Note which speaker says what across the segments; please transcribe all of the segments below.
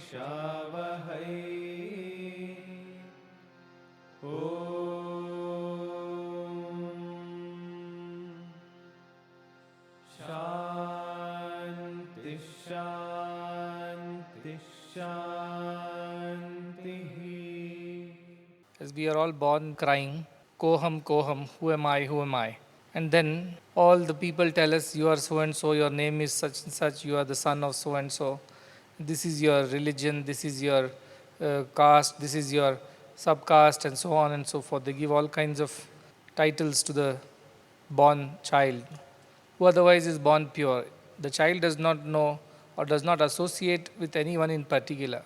Speaker 1: Shanti Shanti Shanti. As we are all born crying, Koham, Koham, who am I, who am I? And then all the people tell us, you are so and so, your name is such and such, you are the son of so and so, this is your religion, this is your caste, this is your subcaste, and so on and so forth. They give all kinds of titles to the born child, who otherwise is born pure. The child does not know or does not associate with anyone in particular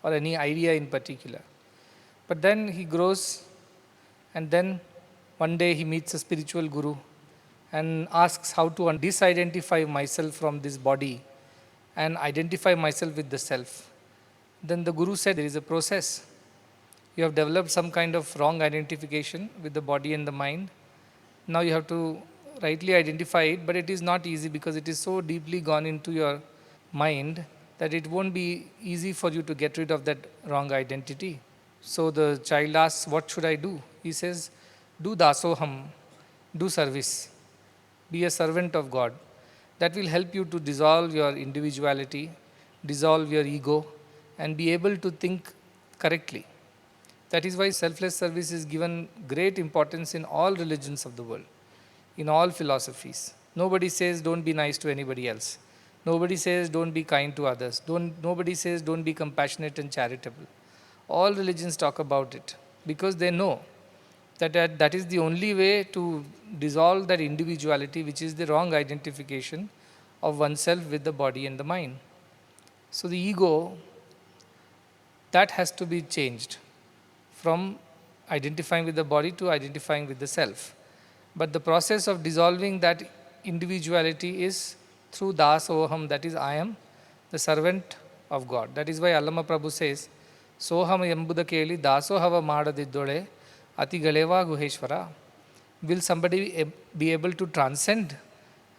Speaker 1: or any idea in particular. But then he grows, and then one day he meets a spiritual guru and asks how to disidentify myself from this body and identify myself with the self. Then the guru said, there is a process. You have developed some kind of wrong identification with the body and the mind. Now you have to rightly identify it, but it is not easy because it is so deeply gone into your mind that it won't be easy for you to get rid of that wrong identity. So the child asks, what should I do? He says, do dasoham, do service, be a servant of God. That will help you to dissolve your individuality, dissolve your ego, and be able to think correctly. That is why selfless service is given great importance in all religions of the world, in all philosophies. Nobody says don't be nice to anybody else. Nobody says don't be kind to others. Nobody says don't be compassionate and charitable. All religions talk about it because they know that is the only way to dissolve that individuality, which is the wrong identification of oneself with the body and the mind. So the ego, that has to be changed from identifying with the body to identifying with the self. But the process of dissolving that individuality is through dasoham, that is, I am the servant of God. That is why Allama Prabhu says, Soham embuda keli dasohava madadiddole ati galeva guheshwara. Will somebody be able to transcend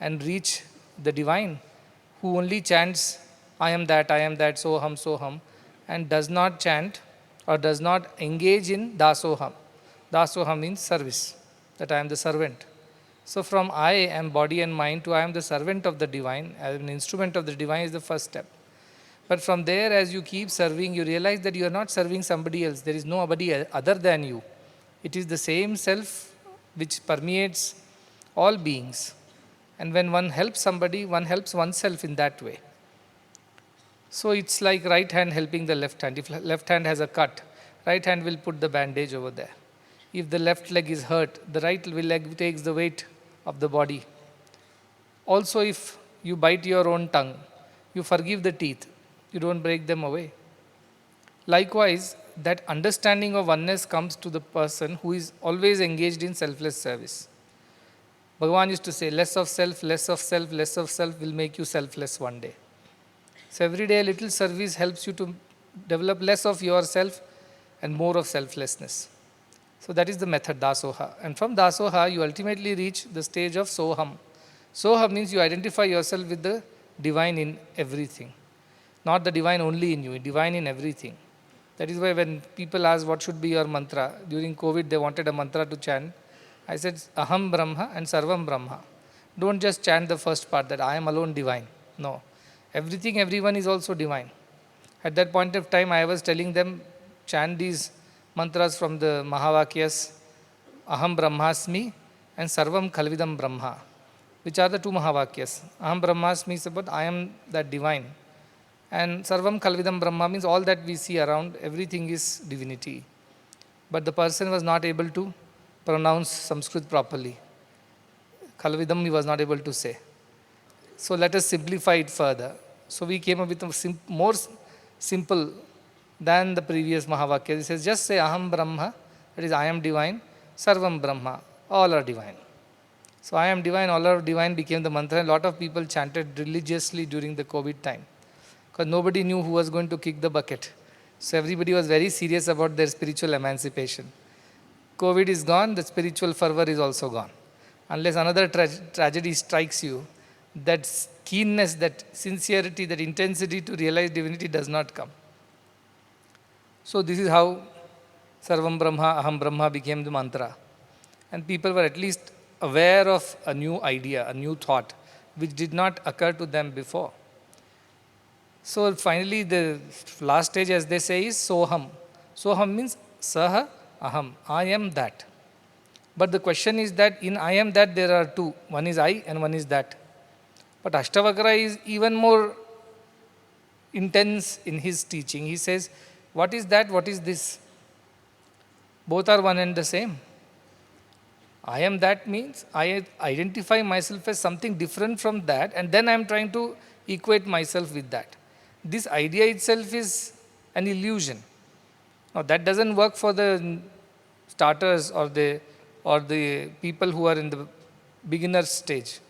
Speaker 1: and reach the divine who only chants, I am that, soham, and does not chant or does not engage in dasoham? Dasoham means service, that I am the servant. So from I am body and mind to I am the servant of the divine, as an instrument of the divine is the first step. But from there, as you keep serving, you realize that you are not serving somebody else. There is nobody other than you. It is the same self which permeates all beings. And when one helps somebody, one helps oneself in that way. So it's like right hand helping the left hand. If left hand has a cut, right hand will put the bandage over there. If the left leg is hurt, the right leg takes the weight of the body. Also, if you bite your own tongue, you forgive the teeth. You don't break them away. Likewise, that understanding of oneness comes to the person who is always engaged in selfless service. Bhagavan used to say, less of self, less of self, less of self will make you selfless one day. So every day a little service helps you to develop less of yourself and more of selflessness. So that is the method, dasoha. And from dasoha, you ultimately reach the stage of soham. Soham means you identify yourself with the divine in everything. Not the divine only in you, divine in everything. That is why when people ask what should be your mantra, during COVID they wanted a mantra to chant. I said, Aham Brahma and Sarvam Brahma. Don't just chant the first part that I am alone divine. No. Everything, everyone is also divine. At that point of time, I was telling them, chant these mantras from the Mahavakyas, Aham Brahmasmi and Sarvam Khalvidam Brahma, which are the two Mahavakyas. Aham Brahmasmi is about I am that divine. And Sarvam Khalvidam Brahma means all that we see around, everything is divinity. But the person was not able to pronounce Sanskrit properly. Khalvidam he was not able to say. So let us simplify it further. So we came up with a more simple than the previous Mahavakya. It says just say Aham Brahma, that is I am divine, Sarvam Brahma, all are divine. So I am divine, all are divine became the mantra. A lot of people chanted religiously during the COVID time because nobody knew who was going to kick the bucket. So everybody was very serious about their spiritual emancipation. COVID is gone, the spiritual fervor is also gone. Unless another tragedy strikes you, that keenness, that sincerity, that intensity to realize divinity does not come. So this is how Sarvam Brahma, Aham Brahma became the mantra. And people were at least aware of a new idea, a new thought, which did not occur to them before. So finally, the last stage, as they say, is Soham. Soham means Saha Aham. I am that. But the question is that in I am that there are two. One is I and one is that. But Ashtavakra is even more intense in his teaching. He says, what is that? What is this? Both are one and the same. I am that means I identify myself as something different from that, and then I am trying to equate myself with that. This idea itself is an illusion. Now that doesn't work for the starters or the people who are in the beginner stage.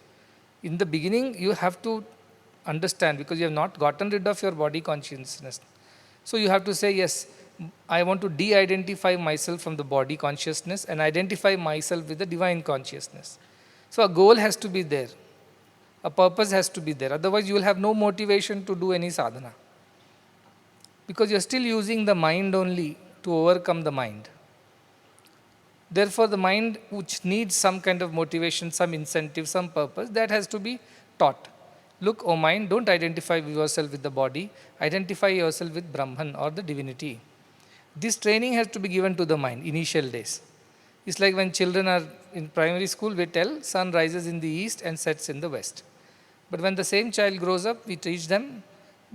Speaker 1: In the beginning, you have to understand, because you have not gotten rid of your body consciousness. So you have to say, yes, I want to de-identify myself from the body consciousness and identify myself with the divine consciousness. So a goal has to be there. A purpose has to be there. Otherwise, you will have no motivation to do any sadhana. Because you are still using the mind only to overcome the mind. Therefore, the mind, which needs some kind of motivation, some incentive, some purpose, that has to be taught. Look, O mind, don't identify yourself with the body. Identify yourself with Brahman or the divinity. This training has to be given to the mind, initial days. It's like when children are in primary school, we tell sun rises in the east and sets in the west. But when the same child grows up, we teach them,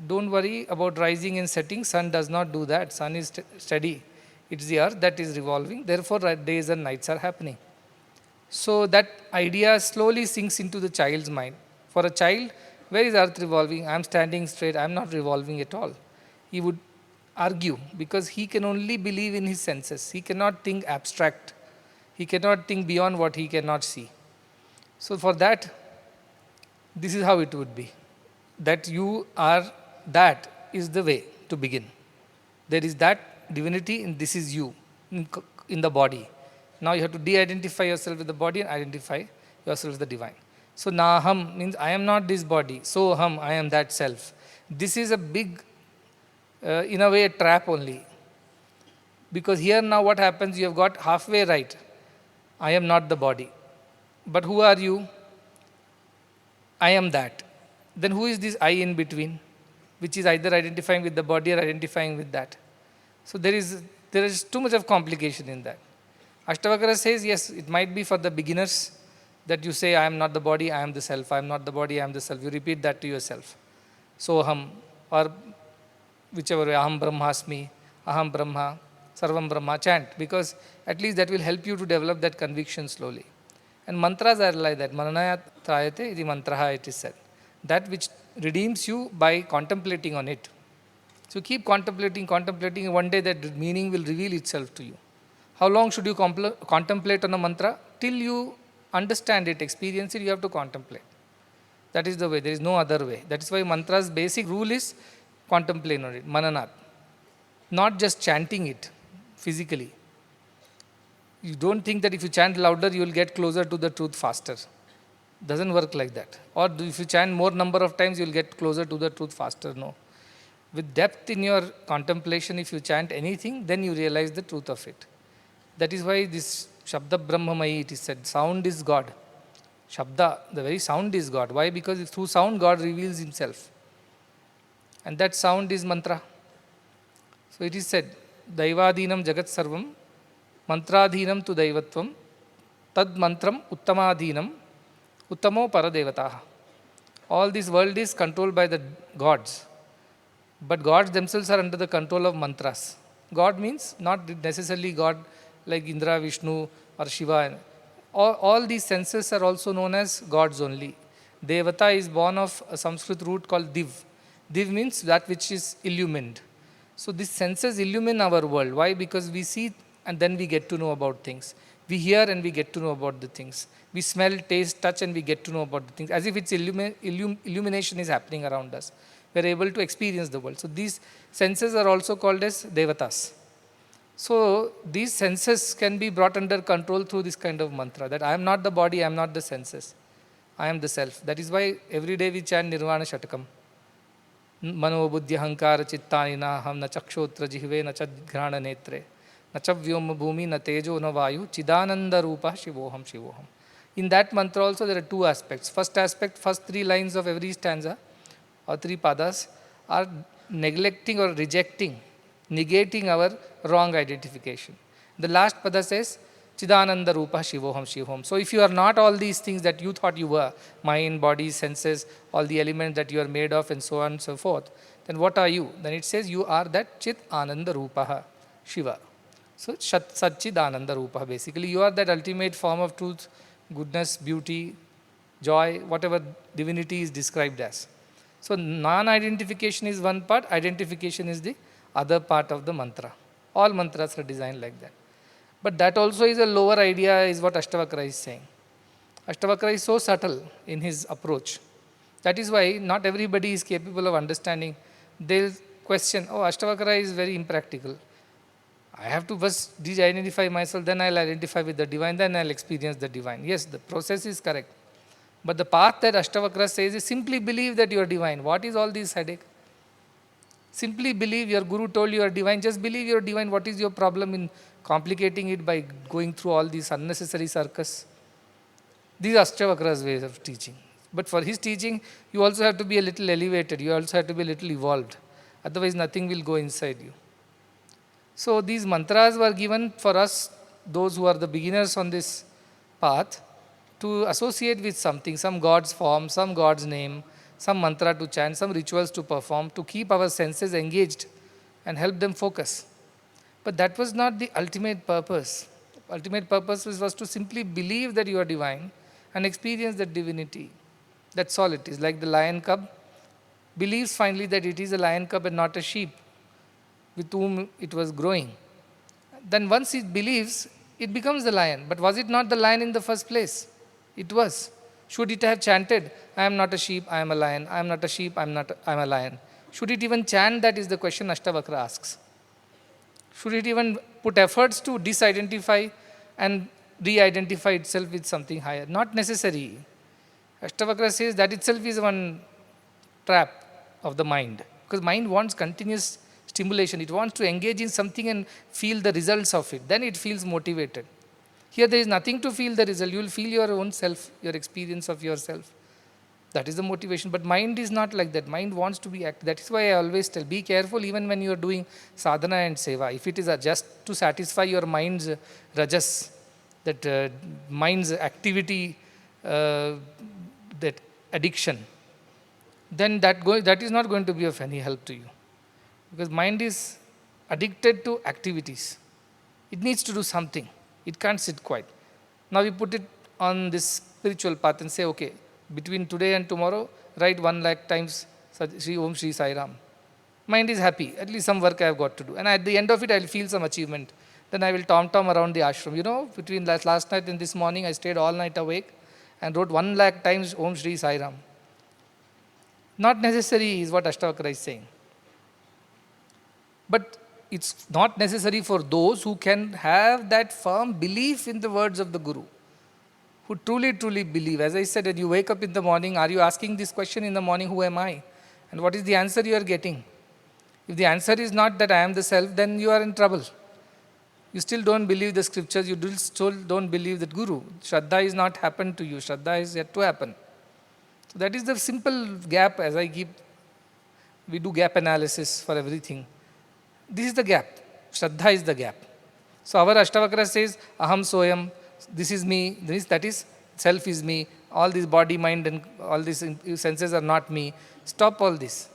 Speaker 1: don't worry about rising and setting. Sun does not do that. Sun is steady. It's the earth that is revolving. Therefore, days and nights are happening. So that idea slowly sinks into the child's mind. For a child, where is earth revolving? I am standing straight. I am not revolving at all. He would argue because he can only believe in his senses. He cannot think abstract. He cannot think beyond what he cannot see. So for that, this is how it would be. That you are, that is the way to begin. There is that divinity and this is you in the body. Now you have to de-identify yourself with the body and identify yourself with the divine. So Naham means I am not this body. Soham, I am that self. This is a big, in a way, a trap only. Because here now what happens, you have got halfway right. I am not the body. But who are you? I am that. Then who is this I in between? Which is either identifying with the body or identifying with that. So there is too much of complication in that. Ashtavakra says, yes, it might be for the beginners that you say, I am not the body, I am the self. I am not the body, I am the self. You repeat that to yourself. Soham, or whichever way, Aham Brahmasmi, Aham Brahma, Sarvam Brahma, chant, because at least that will help you to develop that conviction slowly. And mantras are like that. Mananaya trayate iti mantraha, it is said. That which redeems you by contemplating on it. So keep contemplating, and one day that meaning will reveal itself to you. How long should you contemplate on a mantra? Till you understand it, experience it, you have to contemplate. That is the way. There is no other way. That is why mantra's basic rule is contemplate on it, mananat. Not just chanting it physically. You don't think that if you chant louder, you will get closer to the truth faster. Doesn't work like that. Or if you chant more number of times, you will get closer to the truth faster. No. With depth in your contemplation, if you chant anything, then you realize the truth of it. That is why this Shabda Brahmamayi, it is said, sound is God. Shabda, the very sound is God. Why? Because through sound, God reveals himself. And that sound is mantra. So it is said, Daivadinam Jagat Sarvam, Mantradhinam tu Daivatvam, Tad Mantram Uttamadhinam, Uttamo Paradevataha. All this world is controlled by the gods. But gods themselves are under the control of mantras. God means not necessarily God like Indra, Vishnu or Shiva. All these senses are also known as gods only. Devata is born of a Sanskrit root called Div. Div means that which is illumined. So these senses illumine our world. Why? Because we see and then we get to know about things. We hear and we get to know about the things. We smell, taste, touch and we get to know about the things. As if it's illumination is happening around us. We are able to experience the world. So these senses are also called as devatas. So these senses can be brought under control through this kind of mantra, that I am not the body, I am not the senses. I am the self. That is why every day we chant Nirvana Shatakam. Mano buddhi hankara chittani na ham na chakshotra jihve na chadgrana netre na chavyom bhumi na tejo na vayu chidananda rupa shivoham shivoham. In that mantra also there are two aspects. First aspect, first three lines of every stanza or three padas are neglecting or rejecting, negating our wrong identification. The last pada says, Chidananda Rupa Shivoham Shivoham. So if you are not all these things that you thought you were, mind, body, senses, all the elements that you are made of and so on and so forth, then what are you? Then it says you are that Chit Ananda Rupaha, Shiva. So Satchid Ananda Rupa, basically you are that ultimate form of truth, goodness, beauty, joy, whatever divinity is described as. So non-identification is one part, identification is the other part of the mantra. All mantras are designed like that. But that also is a lower idea, is what Ashtavakra is saying. Ashtavakra is so subtle in his approach. That is why not everybody is capable of understanding. They'll question, oh, Ashtavakra is very impractical. I have to first de-identify myself, then I'll identify with the divine, then I'll experience the divine. Yes, the process is correct. But the path that Ashtavakra says is simply believe that you are divine. What is all this headache? Simply believe your guru told you are divine. Just believe you are divine. What is your problem in complicating it by going through all these unnecessary circus? These are Ashtavakra's ways of teaching. But for his teaching, you also have to be a little elevated. You also have to be a little evolved. Otherwise, nothing will go inside you. So these mantras were given for us, those who are the beginners on this path, to associate with something, some God's form, some God's name, some mantra to chant, some rituals to perform, to keep our senses engaged and help them focus. But that was not the ultimate purpose. The ultimate purpose was to simply believe that you are divine and experience that divinity. That's all it is. Like the lion cub believes finally that it is a lion cub and not a sheep with whom it was growing. Then once it believes, it becomes the lion. But was it not the lion in the first place? It was. Should it have chanted, I am not a sheep, I am a lion, I am not a sheep, I am a lion? Should it even chant? That is the question Ashtavakra asks. Should it even put efforts to disidentify and re-identify itself with something higher? Not necessary. Ashtavakra says that itself is one trap of the mind. Because mind wants continuous stimulation. It wants to engage in something and feel the results of it. Then it feels motivated. Here there is nothing to feel the result. You will feel your own self, your experience of yourself. That is the motivation. But mind is not like that. Mind wants to be active. That is why I always tell, be careful even when you are doing sadhana and seva. If it is just to satisfy your mind's rajas, that mind's activity, that addiction, then that is not going to be of any help to you. Because mind is addicted to activities. It needs to do something. It can't sit quiet. Now we put it on this spiritual path and say, okay, between today and tomorrow, write 1 lakh times Sri Om Shri Sai Ram. Mind is happy. At least some work I have got to do. And at the end of it, I will feel some achievement. Then I will tom-tom around the ashram. You know, between last night and this morning, I stayed all night awake and wrote 1 lakh times Om Shri Sai Ram. Not necessary is what Ashtavakra is saying. But it's not necessary for those who can have that firm belief in the words of the Guru, who truly, truly believe. As I said, when you wake up in the morning, are you asking this question in the morning, who am I? And what is the answer you are getting? If the answer is not that I am the self, then you are in trouble. You still don't believe the scriptures, you still don't believe that Guru. Shraddha is not happened to you, Shraddha is yet to happen. So that is the simple gap, as we do gap analysis for everything. This is the gap. Shraddha is the gap. So our Ashtavakra says, Aham Soyam, this is me, that is, self is me, all this body, mind and all these senses are not me. Stop all this.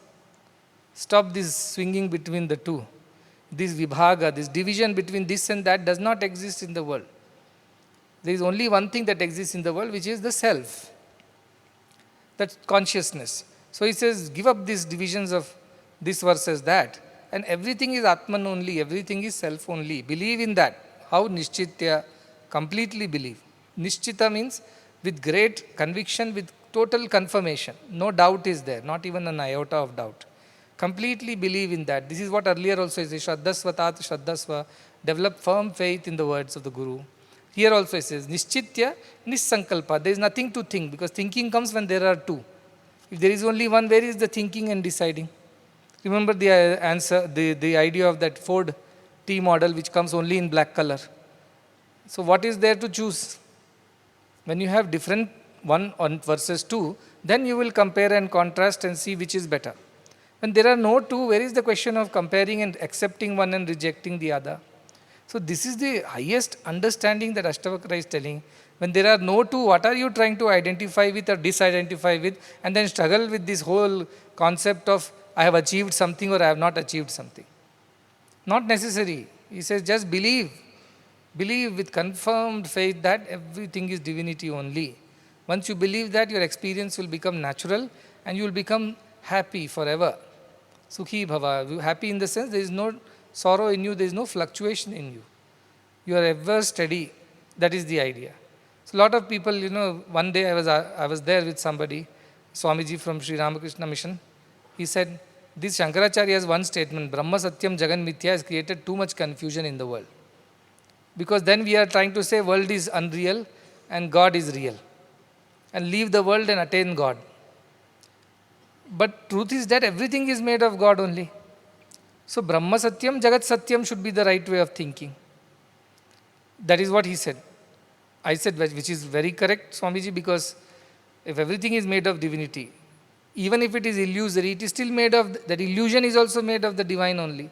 Speaker 1: Stop this swinging between the two. This vibhaga, this division between this and that does not exist in the world. There is only one thing that exists in the world, which is the self. That's consciousness. So he says, give up these divisions of this versus that. And everything is Atman only, everything is self only. Believe in that. How? Nishchitya. Completely believe. Nishchita means with great conviction, with total confirmation. No doubt is there, not even an iota of doubt. Completely believe in that. This is what earlier also is, Shraddhasva tat Shraddhasva. Develop firm faith in the words of the Guru. Here also it says, Nishchitya, Nisankalpa. There is nothing to think, because thinking comes when there are two. If there is only one, where is the thinking and deciding? Remember the answer, the idea of that Ford T model which comes only in black color. So what is there to choose? When you have different one on versus two, then you will compare and contrast and see which is better. When there are no two, where is the question of comparing and accepting one and rejecting the other? So this is the highest understanding that Ashtavakra is telling. When there are no two, what are you trying to identify with or disidentify with, and then struggle with this whole concept of I have achieved something or I have not achieved something? Not necessary. He says just believe. Believe with confirmed faith that everything is divinity only. Once you believe that, your experience will become natural and you will become happy forever. Sukhi bhava. You happy in the sense there is no sorrow in you, there is no fluctuation in you. You are ever steady. That is the idea. So a lot of people, one day I was there with somebody, Swamiji from Sri Ramakrishna Mission. He said, this Shankaracharya has one statement, Brahma Satyam Jagan Mithya has created too much confusion in the world. Because then we are trying to say world is unreal and God is real. And leave the world and attain God. But truth is that everything is made of God only. So Brahma Satyam, Jagat Satyam should be the right way of thinking. That is what he said. I said, which is very correct, Swamiji, because if everything is made of divinity, even if it is illusory, it is still made of, that illusion is also made of the divine only.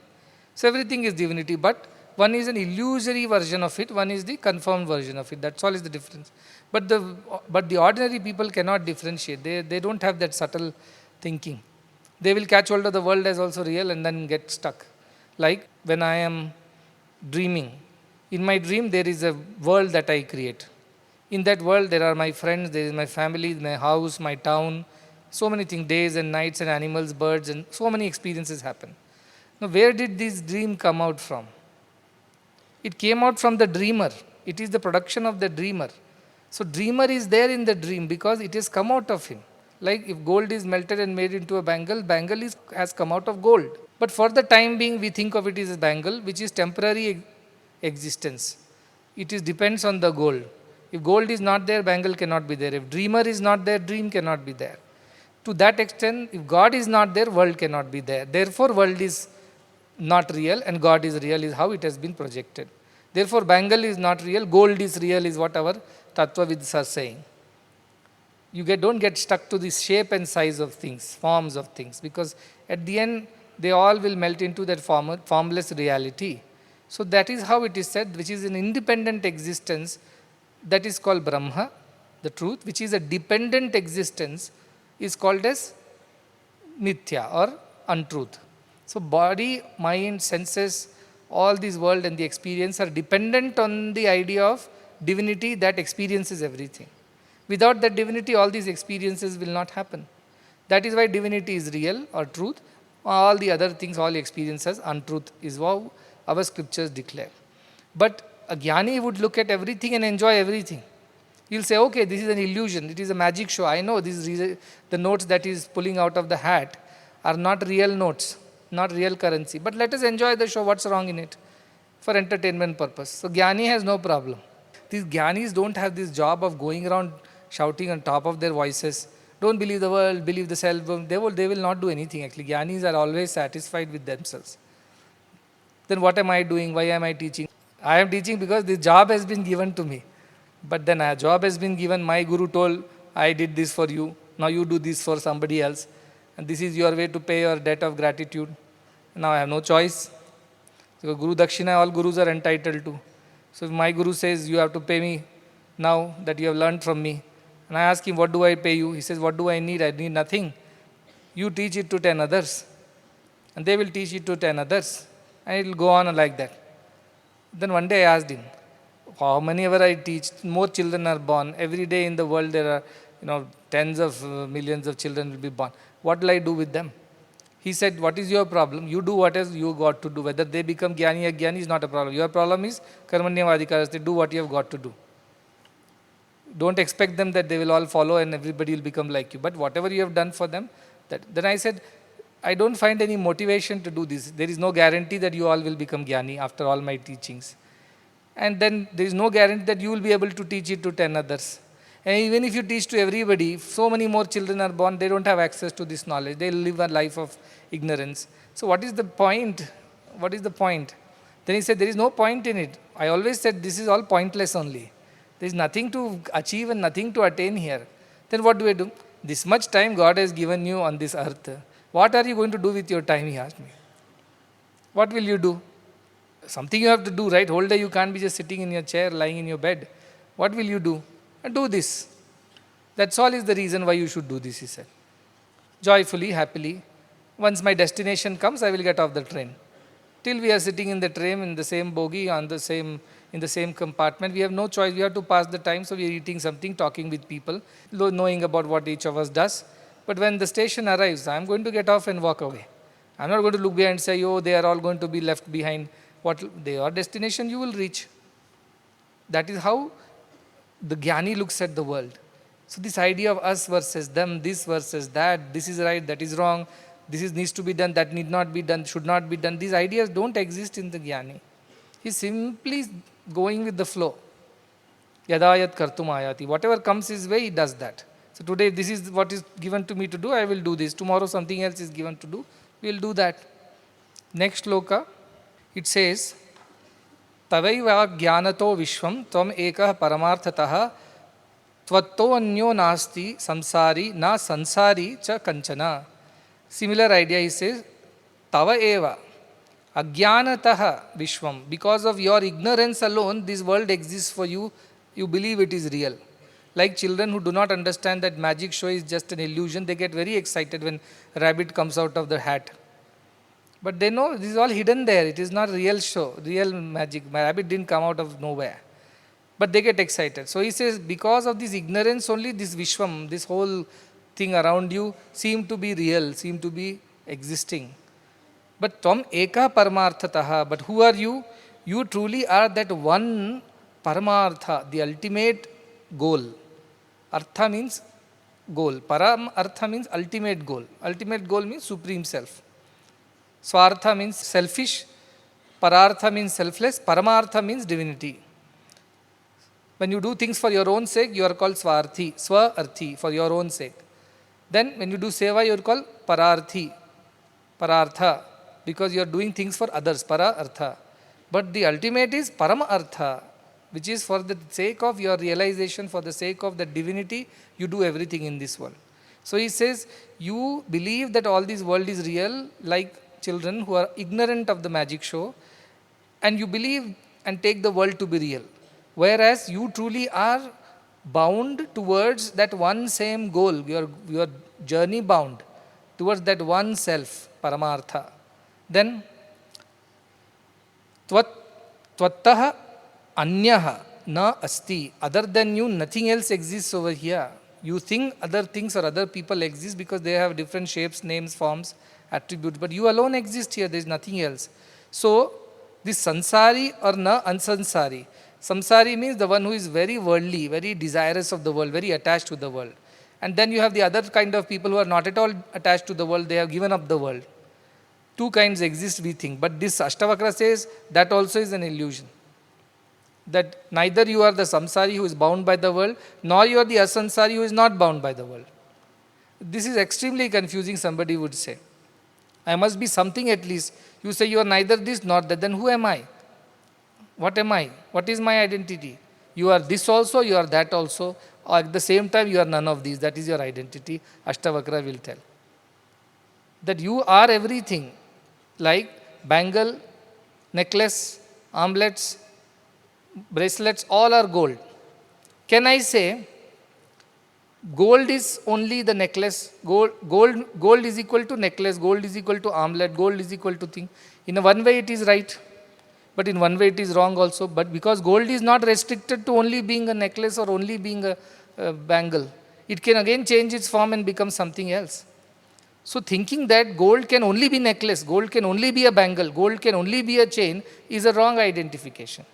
Speaker 1: So everything is divinity, but one is an illusory version of it, one is the confirmed version of it. That's all is the difference. But the ordinary people cannot differentiate. They don't have that subtle thinking. They will catch hold of the world as also real and then get stuck. Like when I am dreaming. In my dream, there is a world that I create. In that world, there are my friends, there is my family, my house, my town, so many things, days and nights and animals, birds, and so many experiences happen. Now, where did this dream come out from? It came out from the dreamer. It is the production of the dreamer. So, dreamer is there in the dream because it has come out of him. Like if gold is melted and made into a bangle, has come out of gold. But for the time being, we think of it as a bangle, which is temporary existence. It depends on the gold. If gold is not there, bangle cannot be there. If dreamer is not there, dream cannot be there. To that extent, if God is not there, world cannot be there. Therefore, world is not real and God is real is how it has been projected. Therefore, bangle is not real, gold is real is what our Tattvavids are saying. You don't get stuck to the shape and size of things, forms of things, because at the end, they all will melt into that formless reality. So that is how it is said, which is an independent existence that is called Brahma, the truth, which is a dependent existence is called as Mithya or untruth. So body, mind, senses, all this world and the experience are dependent on the idea of divinity that experiences everything. Without that divinity, all these experiences will not happen. That is why divinity is real or truth. All the other things, all experiences, untruth is how our scriptures declare. But a jnani would look at everything and enjoy everything. He'll say, okay, this is an illusion. It is a magic show. I know the notes that is pulling out of the hat are not real notes, not real currency. But let us enjoy the show. What's wrong in it? For entertainment purpose. So jnani has no problem. These jnanis don't have this job of going around shouting on top of their voices. Don't believe the world, believe the self. They will not do anything actually. Jnanis are always satisfied with themselves. Then what am I doing? Why am I teaching? I am teaching because this job has been given to me. But then a job has been given. My guru told, I did this for you. Now you do this for somebody else. And this is your way to pay your debt of gratitude. Now I have no choice. So Guru Dakshina, all gurus are entitled to. So if my guru says, you have to pay me now that you have learned from me. And I ask him, what do I pay you? He says, what do I need? I need nothing. You teach it to 10 others. And they will teach it to 10 others. And it will go on like that. Then one day I asked him, how many I teach, more children are born. Every day in the world there are, tens of millions of children will be born. What will I do with them? He said, what is your problem? You do what else you got to do. Whether they become jnani or jnani is not a problem. Your problem is karmanyavadikaraste. Do what you have got to do. Don't expect them that they will all follow and everybody will become like you. But whatever you have done for them, then I said, I don't find any motivation to do this. There is no guarantee that you all will become jnani after all my teachings. And then there is no guarantee that you will be able to teach it to 10 others. And even if you teach to everybody, if so many more children are born, they don't have access to this knowledge. They live a life of ignorance. So what is the point? What is the point? Then he said, there is no point in it. I always said this is all pointless only. There is nothing to achieve and nothing to attain here. Then what do I do? This much time God has given you on this earth. What are you going to do with your time, he asked me. What will you do? Something you have to do, right? Whole day you can't be just sitting in your chair, lying in your bed. What will you do? Do this. That's all is the reason why you should do this, he said. Joyfully, happily. Once my destination comes, I will get off the train. Till we are sitting in the train, in the same bogie, in the same compartment, we have no choice. We have to pass the time, so we are eating something, talking with people, knowing about what each of us does. But when the station arrives, I am going to get off and walk away. I am not going to look behind and say, oh, they are all going to be left behind. Your destination you will reach. That is how the Jnani looks at the world. So this idea of us versus them, this versus that, this is right, that is wrong, this needs to be done, that need not be done, should not be done. These ideas don't exist in the Jnani. He's simply going with the flow. Yadayat kartum ayati. Whatever comes his way, he does that. So today this is what is given to me to do, I will do this. Tomorrow something else is given to do, we will do that. Next shloka, it says, Tavaiva jnanato vishvam tvam ekah paramarthatah tvatto anyo nasti samsari na sansari cha kanchana. Similar idea, he says, Tava eva ajnanatah vishvam. Because of your ignorance alone, this world exists for you. You believe it is real. Like children who do not understand that magic show is just an illusion, they get very excited when a rabbit comes out of the hat. But they know this is all hidden there. It is not real show, real magic. My rabbit didn't come out of nowhere. But they get excited. So he says, because of this ignorance only, this Vishwam, this whole thing around you seem to be real, seem to be existing. But Tvam Eka Paramarthatah. But who are you? You truly are that one Paramartha, the ultimate goal. Artha means goal. Param Artha means ultimate goal. Ultimate goal means supreme self. Swartha means selfish. Parartha means selfless. Paramartha means divinity. When you do things for your own sake, you are called Swarthi, Swa-arthi, for your own sake. Then when you do seva, you are called Pararthi, Parartha, because you are doing things for others, Para-artha. But the ultimate is Parama-artha, which is for the sake of your realization, for the sake of the divinity, you do everything in this world. So he says, you believe that all this world is real, like children who are ignorant of the magic show, and you believe and take the world to be real. Whereas you truly are bound towards that one same goal, you are journey bound towards that one self, Paramartha. Then, Tvattaha Anyaha na asti. Other than you, nothing else exists over here. You think other things or other people exist because they have different shapes, names, forms, attributes. But you alone exist here, there is nothing else. So, this sansari or na ansansari. Samsari means the one who is very worldly, very desirous of the world, very attached to the world. And then you have the other kind of people who are not at all attached to the world, they have given up the world. Two kinds exist, we think. But this Ashtavakra says that also is an illusion. That neither you are the samsari who is bound by the world, nor you are the asansari who is not bound by the world. This is extremely confusing, somebody would say. I must be something at least. You say you are neither this nor that, then who am I? What am I? What is my identity? You are this also, you are that also, or at the same time you are none of these. That is your identity, Ashtavakra will tell. That you are everything, like bangle, necklace, armlets, bracelets, all are gold. Can I say, gold is only the necklace, gold is equal to necklace, gold is equal to armlet, gold is equal to thing. In one way it is right. But in one way it is wrong also. But because gold is not restricted to only being a necklace or only being a bangle, it can again change its form and become something else. So thinking that gold can only be necklace, gold can only be a bangle, gold can only be a chain is a wrong identification.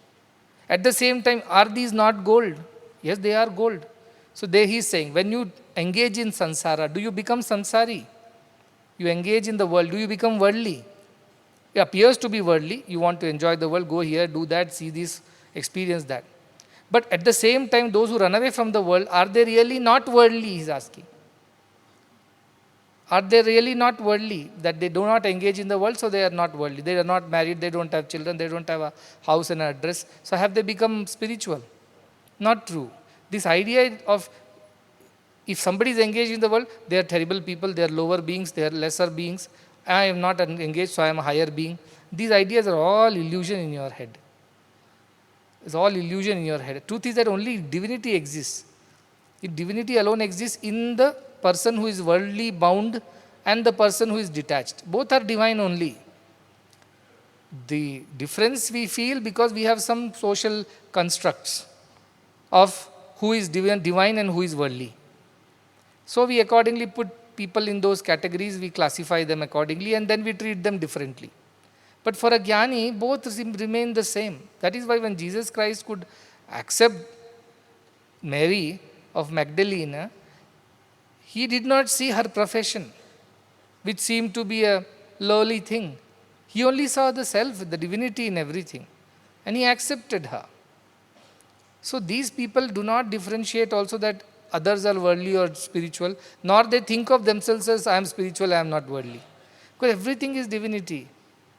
Speaker 1: At the same time, are these not gold? Yes, they are gold. So there he is saying, when you engage in samsara, do you become samsari? You engage in the world, do you become worldly? It appears to be worldly. You want to enjoy the world, go here, do that, see this, experience that. But at the same time, those who run away from the world, are they really not worldly, he's asking. Are they really not worldly? That they do not engage in the world, so they are not worldly. They are not married, they don't have children, they don't have a house and an address. So have they become spiritual? Not true. This idea of if somebody is engaged in the world, they are terrible people, they are lower beings, they are lesser beings. I am not engaged, so I am a higher being. These ideas are all illusion in your head. It's all illusion in your head. Truth is that only divinity exists. If divinity alone exists in the person who is worldly bound and the person who is detached. Both are divine only. The difference we feel because we have some social constructs of who is divine and who is worldly. So we accordingly put people in those categories, we classify them accordingly, and then we treat them differently. But for a jnani, both remain the same. That is why when Jesus Christ could accept Mary of Magdalene, he did not see her profession, which seemed to be a lowly thing. He only saw the self, the divinity in everything, and he accepted her. So these people do not differentiate also that others are worldly or spiritual, nor they think of themselves as I am spiritual, I am not worldly. Because everything is divinity.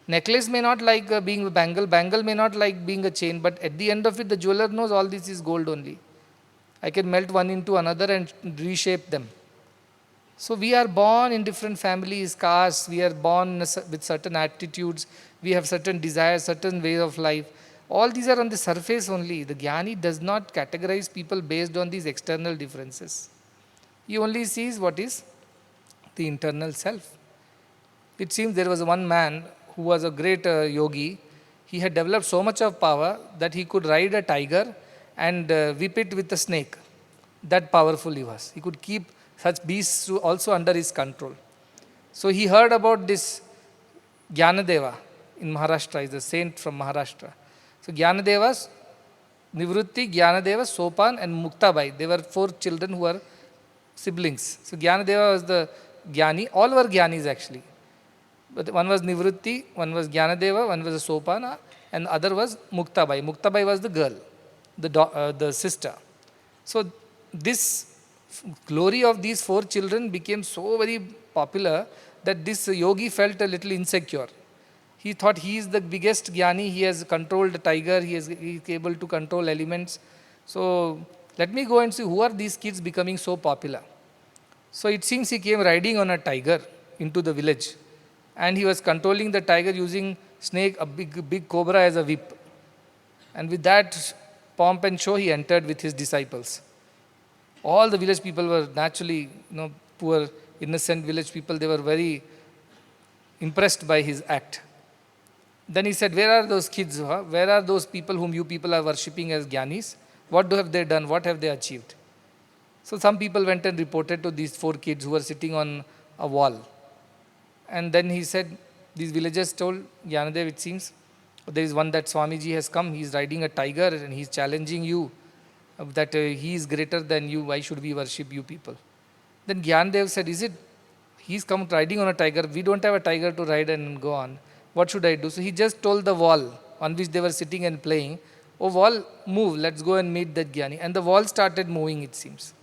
Speaker 1: Necklace may not like being a bangle, bangle may not like being a chain, but at the end of it, the jeweler knows all this is gold only. I can melt one into another and reshape them. So we are born in different families, castes, we are born with certain attitudes, we have certain desires, certain ways of life. All these are on the surface only. The jnani does not categorize people based on these external differences. He only sees what is the internal self. It seems there was one man who was a great yogi. He had developed so much of power that he could ride a tiger and whip it with a snake. That powerful he was. He could keep such beasts also under his control. So he heard about this Jnanadeva in Maharashtra, is a saint from Maharashtra. So Jnanadeva's Nivrutti, Jnanadeva, Sopan and Muktabai, they were 4 children who were siblings. So Jnanadeva was the Jnani, all were Jnanis actually. But one was Nivrutti, one was Jnanadeva, one was a Sopana, and the other was Muktabai. Muktabai was the girl, the sister. So this glory of these 4 children became so very popular that this yogi felt a little insecure. He thought he is the biggest jnani, he has controlled the tiger, he is able to control elements. So let me go and see who are these kids becoming so popular. So it seems he came riding on a tiger into the village, and he was controlling the tiger using snake, a big cobra as a whip. And with that pomp and show, he entered with his disciples. All the village people were naturally, poor, innocent village people, they were very impressed by his act. Then he said, where are those kids? Where are those people whom you people are worshipping as jnanis? What have they done? What have they achieved? So some people went and reported to these 4 kids who were sitting on a wall. And then he said, these villagers told Jnanadev, it seems, there is one that Swamiji has come, he is riding a tiger and he is challenging you that he is greater than you, why should we worship you people? Then Jnanadev said, is it, he is come riding on a tiger, we don't have a tiger to ride and go on. What should I do? So he just told the wall on which they were sitting and playing, oh wall, move, let's go and meet that Jnani. And the wall started moving, it seems.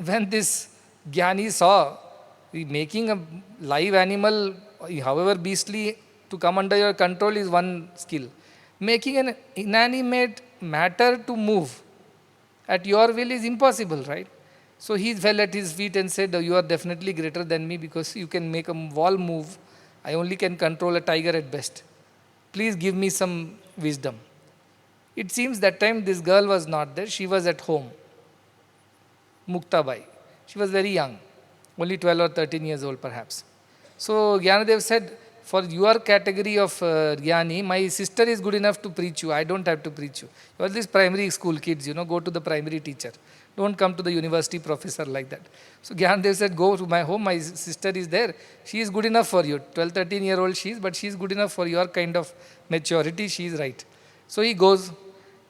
Speaker 1: When this Jnani saw, making a live animal, however beastly, to come under your control is one skill. Making an inanimate matter to move at your will is impossible, right? So he fell at his feet and said, you are definitely greater than me because you can make a wall move. I only can control a tiger at best. Please give me some wisdom. It seems that time this girl was not there. She was at home. Muktabai. She was very young. Only 12 or 13 years old perhaps. So Jnanadev said, for your category of jnani, my sister is good enough to preach you. I don't have to preach you. You are these primary school kids, go to the primary teacher. Don't come to the university professor like that. So Jnanadev said, go to my home, my sister is there. She is good enough for you. 12, 13-year-old she is, but she is good enough for your kind of maturity. She is right. So he goes.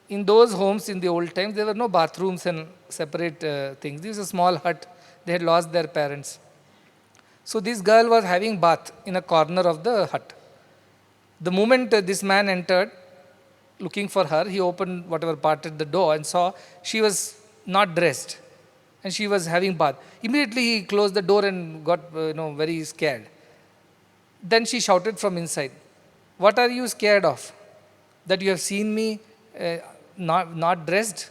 Speaker 1: In those homes in the old times, there were no bathrooms and separate things. This was a small hut. They had lost their parents. So this girl was having bath in a corner of the hut. The moment this man entered, looking for her. He opened whatever parted the door and saw she was not dressed and she was having bath. Immediately he closed the door and got very scared. Then she shouted from inside, "What are you scared of? That you have seen me not dressed?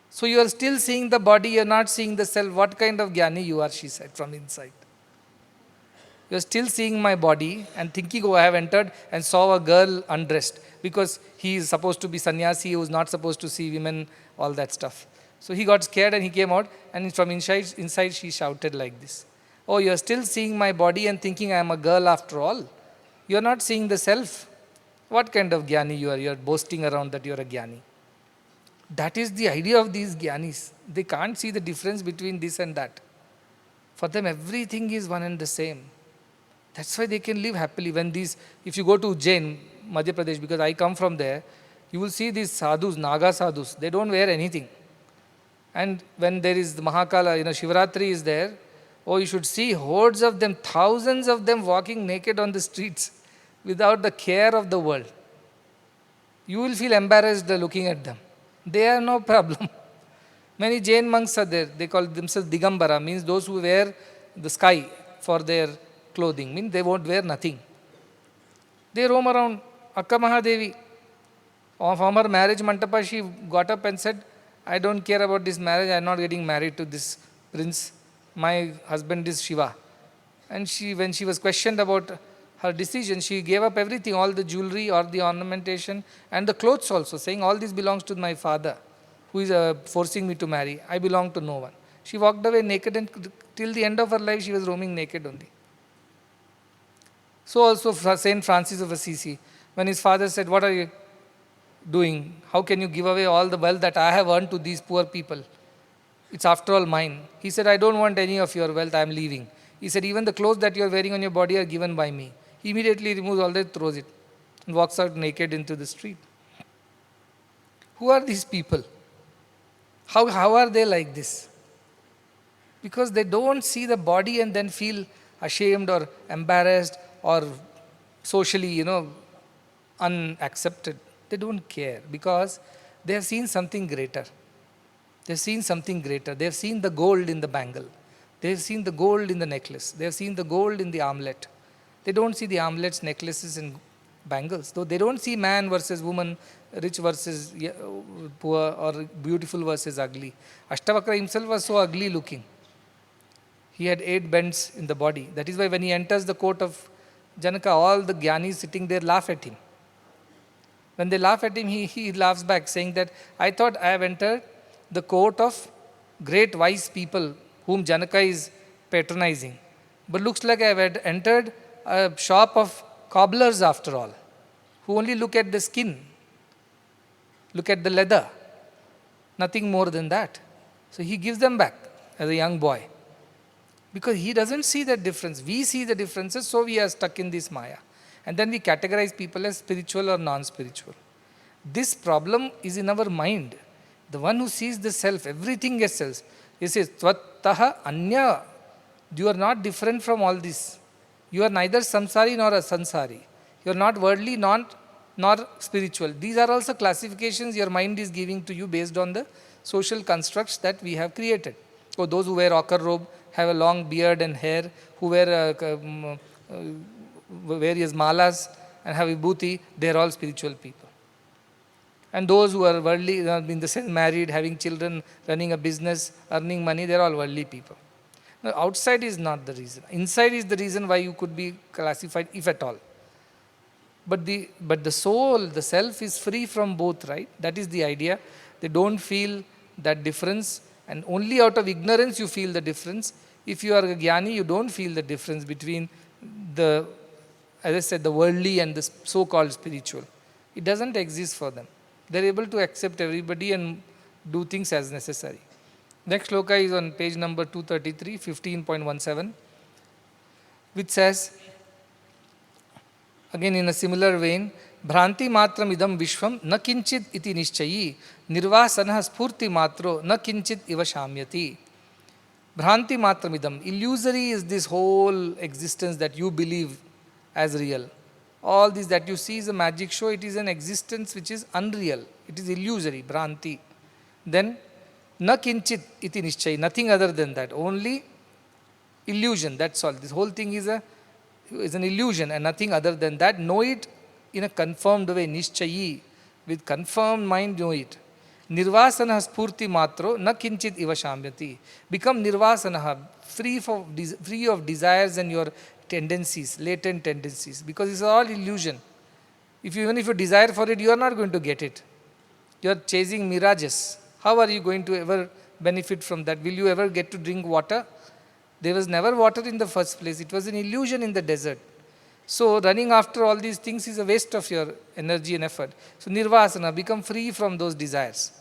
Speaker 1: So you are still seeing the body, you are not seeing the self. What kind of jnani you are?" She said from inside. "You are still seeing my body and thinking, oh, I have entered and saw a girl undressed." Because he is supposed to be sannyasi, who is not supposed to see women, all that stuff. So he got scared and he came out, and from inside she shouted like this, "Oh, you are still seeing my body and thinking I am a girl after all. You are not seeing the self. What kind of jnani you are? You are boasting around that you are a jnani." That is the idea of these jnanis. They can't see the difference between this and that. For them, everything is one and the same. That's why they can live happily. If you go to Jain, Madhya Pradesh, because I come from there, you will see these sadhus, Naga sadhus, they don't wear anything. And when there is the Mahakala, Shivaratri is there, oh, you should see hordes of them, thousands of them walking naked on the streets without the care of the world. You will feel embarrassed looking at them. They have no problem. Many Jain monks are there. They call themselves Digambara, means those who wear the sky for their clothing, means they won't wear nothing. They roam around. Akka Mahadevi, from her marriage mandapa, she got up and said, "I don't care about this marriage, I am not getting married to this prince. My husband is Shiva." And when she was questioned about her decision, she gave up everything, all the jewelry or the ornamentation and the clothes also, saying, "All this belongs to my father, who is forcing me to marry. I belong to no one." She walked away naked, and till the end of her life she was roaming naked only. So also Saint Francis of Assisi, when his father said, "What are you doing? How can you give away all the wealth that I have earned to these poor people? It's after all mine." He said, "I don't want any of your wealth, I am leaving." He said, "Even the clothes that you are wearing on your body are given by me." He immediately removes all that, throws it, and walks out naked into the street. Who are these people? How are they like this? Because they don't see the body and then feel ashamed or embarrassed or socially, unaccepted. They don't care because they have seen something greater. They have seen something greater. They have seen the gold in the bangle. They have seen the gold in the necklace. They have seen the gold in the armlet. They don't see the armlets, necklaces, and bangles. Though they don't see man versus woman, rich versus poor, or beautiful versus ugly. Ashtavakra himself was so ugly looking. He had 8 bends in the body. That is why when he enters the court of Janaka, all the jnanis sitting there laugh at him. When they laugh at him, he laughs back, saying that, "I thought I have entered the court of great wise people whom Janaka is patronizing. But looks like I have entered a shop of cobblers after all, who only look at the skin, look at the leather, nothing more than that." So he gives them back as a young boy. Because he doesn't see that difference. We see the differences, so we are stuck in this Maya. And then we categorize people as spiritual or non-spiritual. This problem is in our mind. The one who sees the self, everything is self. He says, "Tvattaha anya." You are not different from all this. You are neither samsari nor asansari. You are not worldly, nor spiritual. These are also classifications your mind is giving to you based on the social constructs that we have created. So those who wear ochre robe, have a long beard and hair, who wear various malas and have vibhuti, they are all spiritual people. And those who are worldly, in the sense married, having children, running a business, earning money, they are all worldly people. Now, outside is not the reason. Inside is the reason why you could be classified, if at all. But the soul, the self is free from both, right? That is the idea. They don't feel that difference, and only out of ignorance you feel the difference. If you are a jnani, you don't feel the difference between the, as I said, the worldly and the so-called spiritual. It doesn't exist for them. They're able to accept everybody and do things as necessary. Next shloka is on page number 233, 15.17, which says, again in a similar vein, "Bhranti matram idam vishwam na kinchit iti nishchayi nirvasanah spurti matro na kinchit iva shamyati." Bhranti matram idam. Illusory is this whole existence that you believe as real. All this that you see is a magic show. It is an existence which is unreal. It is illusory, Bhranti. Then, na kinchit iti nishchay, nothing other than that. Only illusion, that's all. This whole thing is an illusion and nothing other than that. Know it in a confirmed way, nishchayi. With confirmed mind, know it. Nirvasana spurti matro na kinchit iva shamyati. Become nirvasana, free of desires and your tendencies, latent tendencies, because it's all illusion. Even if you desire for it, you are not going to get it. You are chasing mirages. How are you going to ever benefit from that? Will you ever get to drink water? There was never water in the first place. It was an illusion in the desert. So running after all these things is a waste of your energy and effort. So nirvasana, become free from those desires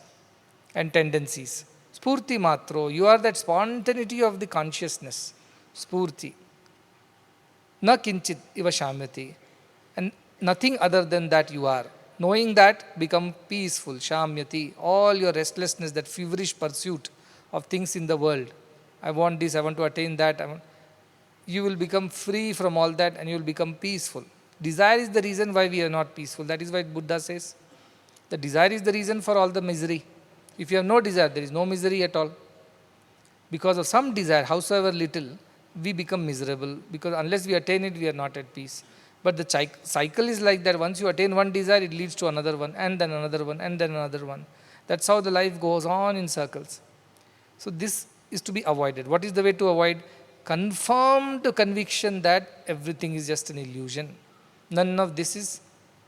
Speaker 1: and tendencies. Spurti matro, you are that spontaneity of the consciousness. Spurti. Na kinchit iva shamyati. And nothing other than that you are. Knowing that, become peaceful. Shamyati. All your restlessness, that feverish pursuit of things in the world. I want this, I want to attain that. You will become free from all that and you will become peaceful. Desire is the reason why we are not peaceful. That is why Buddha says, the desire is the reason for all the misery. If you have no desire, there is no misery at all. Because of some desire, howsoever little, we become miserable. Because unless we attain it, we are not at peace. But the cycle is like that. Once you attain one desire, it leads to another one, and then another one, and then another one. That's how the life goes on in circles. So this is to be avoided. What is the way to avoid? Confirmed conviction that everything is just an illusion. None of this is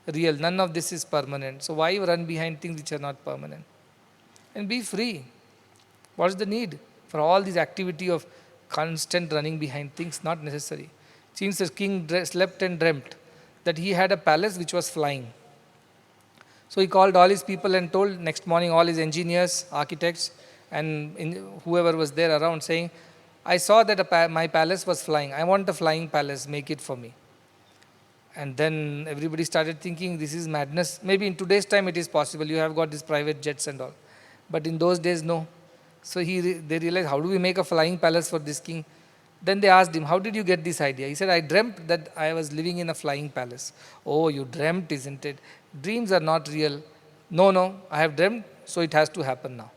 Speaker 1: real. None of this is permanent. So why run behind things which are not permanent? And be free. What is the need for all this activity of constant running behind things? Not necessary. It seems the king slept and dreamt that he had a palace which was flying. So he called all his people and told next morning all his engineers, architects, and whoever was there around, saying, I saw that my palace was flying. I want a flying palace. Make it for me. And then everybody started thinking, this is madness. Maybe in today's time it is possible. You have got these private jets and all. But in those days, no. So they realized, how do we make a flying palace for this king? Then they asked him, how did you get this idea? He said, I dreamt that I was living in a flying palace. Oh, you dreamt, isn't it? Dreams are not real. No, I have dreamt, so it has to happen now.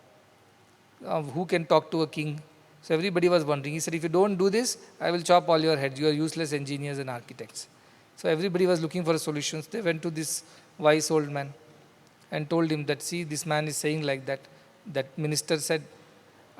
Speaker 1: Who can talk to a king? So everybody was wondering. He said, if you don't do this, I will chop all your heads. You are useless engineers and architects. So everybody was looking for solutions. They went to this wise old man and told him that, see, this man is saying like that. That minister said,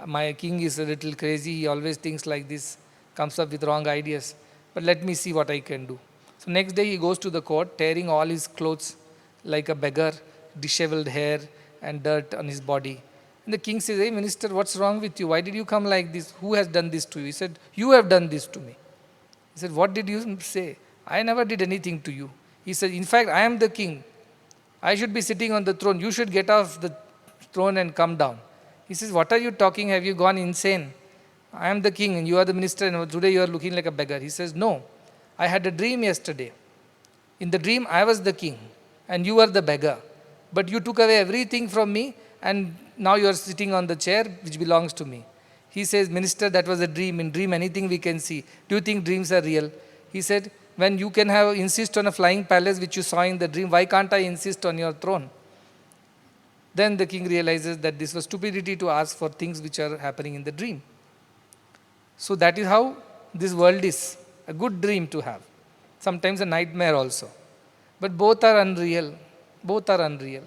Speaker 1: my king is a little crazy. He always thinks like this, comes up with wrong ideas. But let me see what I can do. So next day he goes to the court, tearing all his clothes like a beggar, disheveled hair and dirt on his body. And the king says, hey minister, what's wrong with you? Why did you come like this? Who has done this to you? He said, you have done this to me. He said, what did you say? I never did anything to you. He said, in fact, I am the king. I should be sitting on the throne. You should get off the throne and come down. He says, what are you talking? Have you gone insane? I am the king and you are the minister and today you are looking like a beggar. He says, no, I had a dream yesterday. In the dream, I was the king and you were the beggar. But you took away everything from me and now you are sitting on the chair which belongs to me. He says, minister, that was a dream. In dream, anything we can see. Do you think dreams are real? He said, when you can insist on a flying palace which you saw in the dream, why can't I insist on your throne? Then the king realizes that this was stupidity to ask for things which are happening in the dream. So that is how this world is. A good dream to have. Sometimes a nightmare also. But both are unreal. Both are unreal.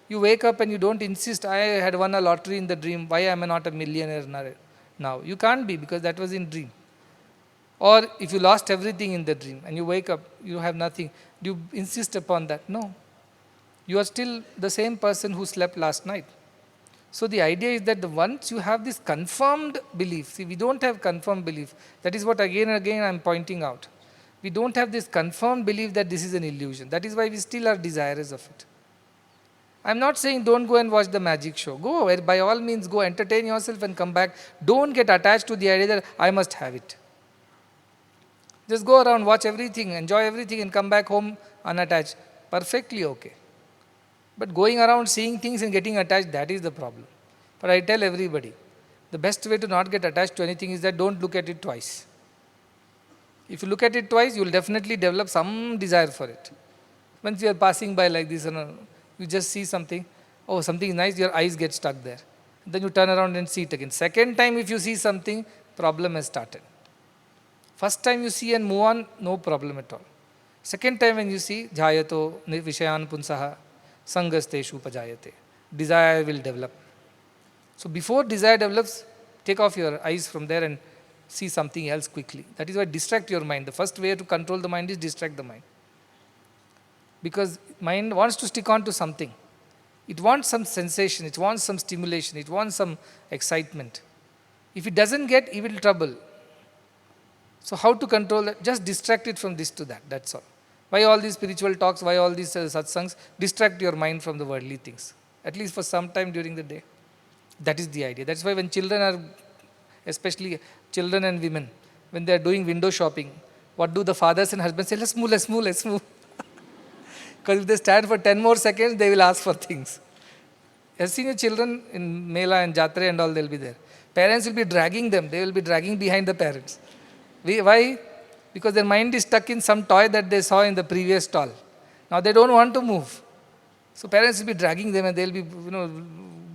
Speaker 1: You wake up and you don't insist, I had won a lottery in the dream, why am I not a millionaire now? You can't be because that was in dream. Or if you lost everything in the dream and you wake up, you have nothing, do you insist upon that? No. You are still the same person who slept last night. So the idea is that once you have this confirmed belief, see, we don't have confirmed belief. That is what again and again I am pointing out. We don't have this confirmed belief that this is an illusion. That is why we still are desirous of it. I am not saying don't go and watch the magic show. Go, by all means go, entertain yourself and come back. Don't get attached to the idea that I must have it. Just go around, watch everything, enjoy everything and come back home unattached. Perfectly okay. But going around seeing things and getting attached, that is the problem. But I tell everybody, the best way to not get attached to anything is that don't look at it twice. If you look at it twice, you will definitely develop some desire for it. Once you are passing by like this, you just see something, oh, something is nice, your eyes get stuck there. Then you turn around and see it again. Second time, if you see something, problem has started. First time you see and move on, no problem at all. Second time when you see, jhayato vishayan punsaha sangasteshu pajayate. Desire will develop. So before desire develops, take off your eyes from there and see something else quickly. That is why distract your mind. The first way to control the mind is distract the mind. Because mind wants to stick on to something. It wants some sensation, it wants some stimulation, it wants some excitement. If it doesn't get, it will trouble. So how to control that? Just distract it from this to that, that's all. Why all these spiritual talks, why all these satsangs? Distract your mind from the worldly things, at least for some time during the day. That is the idea. That's why when children are, especially children and women, when they are doing window shopping, what do the fathers and husbands say? Let's move, let's move, let's move. Because if they stand for 10 more seconds, they will ask for things. I've seen your children in Mela and Jatre and all, they'll be there. Parents will be dragging them. They will be dragging behind the parents. Why? Because their mind is stuck in some toy that they saw in the previous stall. Now they don't want to move. So parents will be dragging them and they'll be,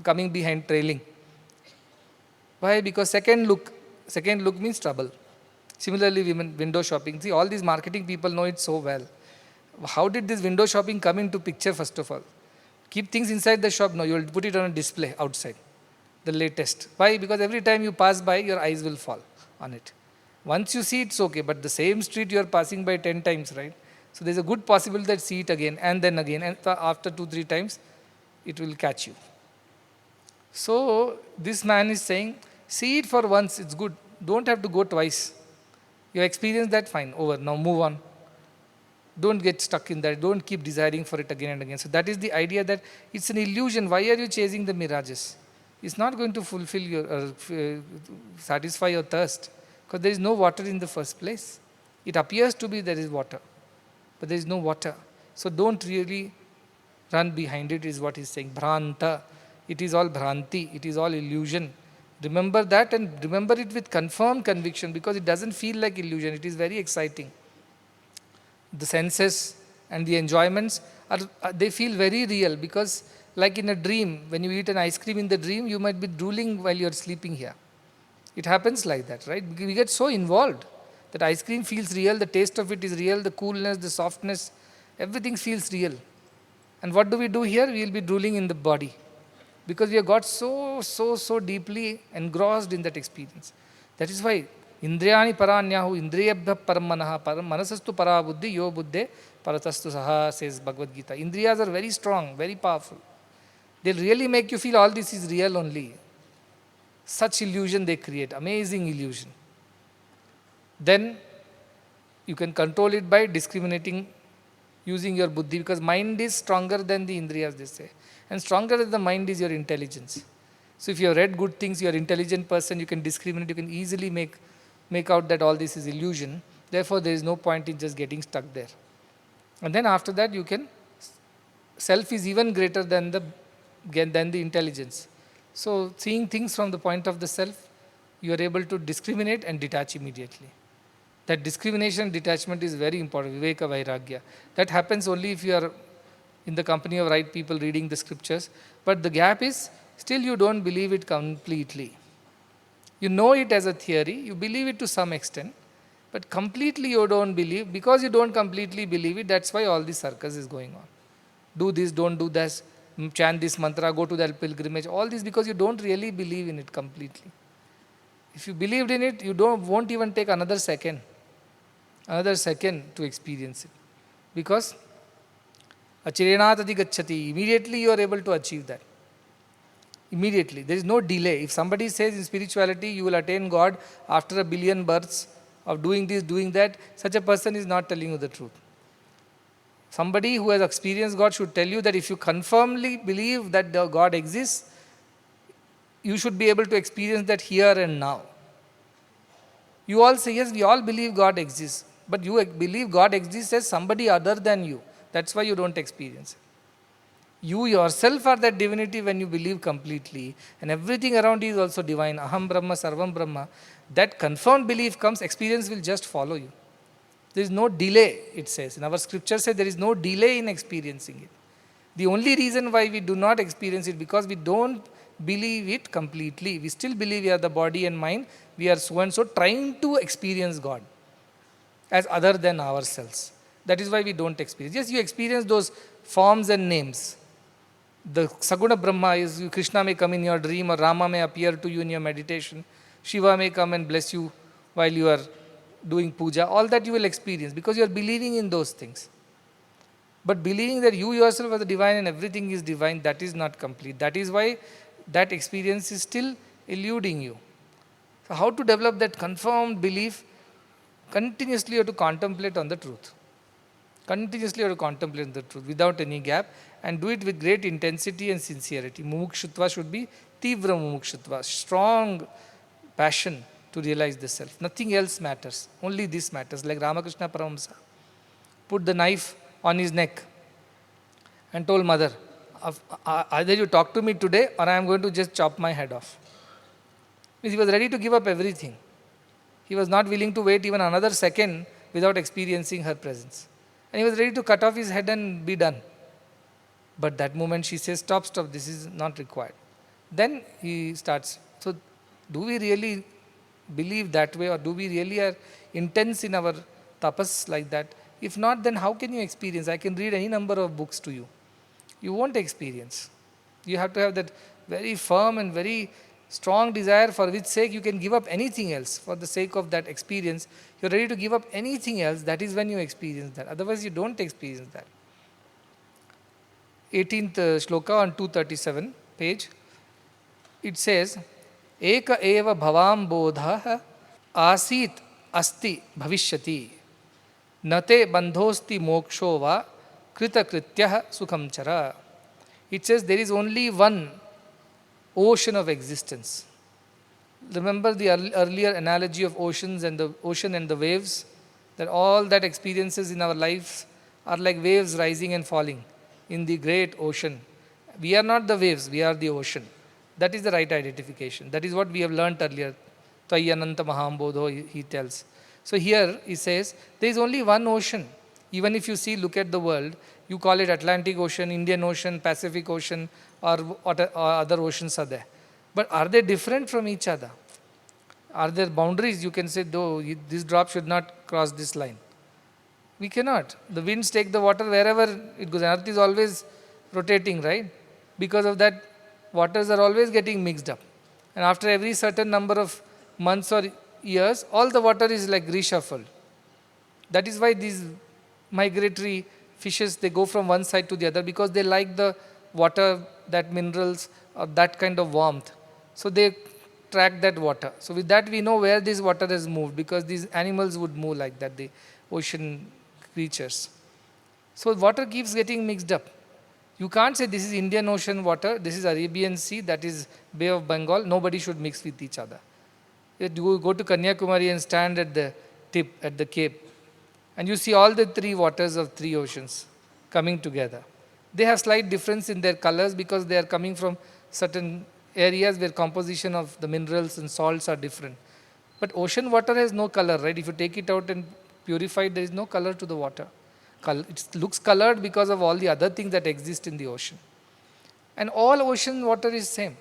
Speaker 1: coming behind, trailing. Why? Because second look means trouble. Similarly, women, window shopping. See, all these marketing people know it so well. How did this window shopping come into picture, first of all? Keep things inside the shop. No, you will put it on a display outside. The latest. Why? Because every time you pass by, your eyes will fall on it. Once you see, it's okay. But the same street you are passing by 10 times, right? So there's a good possibility that see it again and then again. And after 2-3 times, it will catch you. So this man is saying, see it for once, it's good. Don't have to go twice. You experienced that, fine, over. Now move on. Don't get stuck in that. Don't keep desiring for it again and again. So that is the idea that it's an illusion. Why are you chasing the mirages? It's not going to fulfill your, satisfy your thirst. Because there is no water in the first place. It appears to be there is water. But there is no water. So don't really run behind it, is what he's saying. Bhranta. It is all bhranti. It is all illusion. Remember that and remember it with confirmed conviction, because it doesn't feel like illusion. It is very exciting. The senses and the enjoyments, they feel very real, because like in a dream, when you eat an ice cream in the dream, you might be drooling while you're sleeping here. It happens like that, right? We get so involved that ice cream feels real, the taste of it is real, the coolness, the softness, everything feels real. And what do we do here? We will be drooling in the body, because we have got so deeply engrossed in that experience. That is why Indriyani paranyahu indriyabhya paramanaha manasastu parabuddhi yo buddhe paratastu saha, says Bhagavad Gita. Indriyas are very strong, very powerful. They'll really make you feel all this is real only. Such illusion they create, amazing illusion. Then you can control it by discriminating, using your buddhi, because mind is stronger than the indriyas, they say. And stronger than the mind is your intelligence. So if you have read good things, you are an intelligent person, you can discriminate, you can easily make out that all this is illusion. Therefore, there is no point in just getting stuck there. And then after that, you can, self is even greater than the intelligence. So seeing things from the point of the self, you are able to discriminate and detach immediately. That discrimination and detachment is very important, viveka vairagya. That happens only if you are in the company of right people reading the scriptures. But the gap is, still you don't believe it completely. You know it as a theory, you believe it to some extent, but completely you don't believe. Because you don't completely believe it, that's why all this circus is going on. Do this, don't do that, chant this mantra, go to that pilgrimage, all this because you don't really believe in it completely. If you believed in it, you won't even take another second to experience it. Because achirenatati gacchati, immediately you are able to achieve that. Immediately. There is no delay. If somebody says in spirituality you will attain God after 1 billion births of doing this, doing that, such a person is not telling you the truth. Somebody who has experienced God should tell you that if you confirmly believe that God exists, you should be able to experience that here and now. You all say, yes, we all believe God exists, but you believe God exists as somebody other than you. That's why you don't experience it. You yourself are that divinity when you believe completely, and everything around you is also divine. Aham Brahma, Sarvam Brahma. That confirmed belief comes, experience will just follow you. There is no delay, it says. In our scripture says there is no delay in experiencing it. The only reason why we do not experience it because we don't believe it completely. We still believe we are the body and mind. We are so and so trying to experience God as other than ourselves. That is why we don't experience. Yes, you experience those forms and names. The Saguna Brahma is Krishna may come in your dream or Rama may appear to you in your meditation. Shiva may come and bless you while you are doing puja. All that you will experience because you are believing in those things. But believing that you yourself are the divine and everything is divine, that is not complete. That is why that experience is still eluding you. So how to develop that confirmed belief? Continuously you have to contemplate on the truth. Continuously you have to contemplate on the truth without any gap and do it with great intensity and sincerity. Mumukshutva should be Tivra Mumukshutva, strong passion to realize the self. Nothing else matters. Only this matters. Like Ramakrishna Paramahamsa put the knife on his neck and told mother, either you talk to me today or I am going to just chop my head off. He was ready to give up everything. He was not willing to wait even another second without experiencing her presence. And he was ready to cut off his head and be done. But that moment she says, stop, this is not required. Then he starts. So do we really believe that way or do we really are intense in our tapas like that? If not, then how can you experience? I can read any number of books to you. You won't experience. You have to have that very firm and very strong desire for which sake you can give up anything else. For the sake of that experience, you're ready to give up anything else. That is when you experience that. Otherwise, you don't experience that. 18th shloka on 237 page. It says, Eka eva bhavam bodha asit asti bhavishyati nate bandhosti moksho va krita krityah sukham chara. It says there is only one ocean of existence. Remember the earlier analogy of oceans and the ocean and the waves? That all that experiences in our lives are like waves rising and falling in the great ocean. We are not the waves, we are the ocean. That is the right identification. That is what we have learnt earlier. Tvai ananta mahambodho, he tells. So here he says, there is only one ocean. Even if you see, look at the world, you call it Atlantic Ocean, Indian Ocean, Pacific Ocean, or other oceans are there. But are they different from each other? Are there boundaries? You can say, though, this drop should not cross this line. We cannot. The winds take the water wherever it goes. Earth is always rotating, right? Because of that, waters are always getting mixed up. And after every certain number of months or years, all the water is like reshuffled. That is why these migratory fishes, they go from one side to the other because they like the water, that minerals, or that kind of warmth. So they track that water. So with that we know where this water has moved because these animals would move like that, the ocean creatures. So water keeps getting mixed up. You can't say this is Indian Ocean water, this is Arabian Sea, that is Bay of Bengal. Nobody should mix with each other. You go to Kanyakumari and stand at the tip, at the cape, and you see all the three waters of three oceans coming together. They have slight difference in their colors because they are coming from certain areas where composition of the minerals and salts are different. But ocean water has no color, right? If you take it out and purify it, there is no color to the water. It looks colored because of all the other things that exist in the ocean. And all ocean water is same.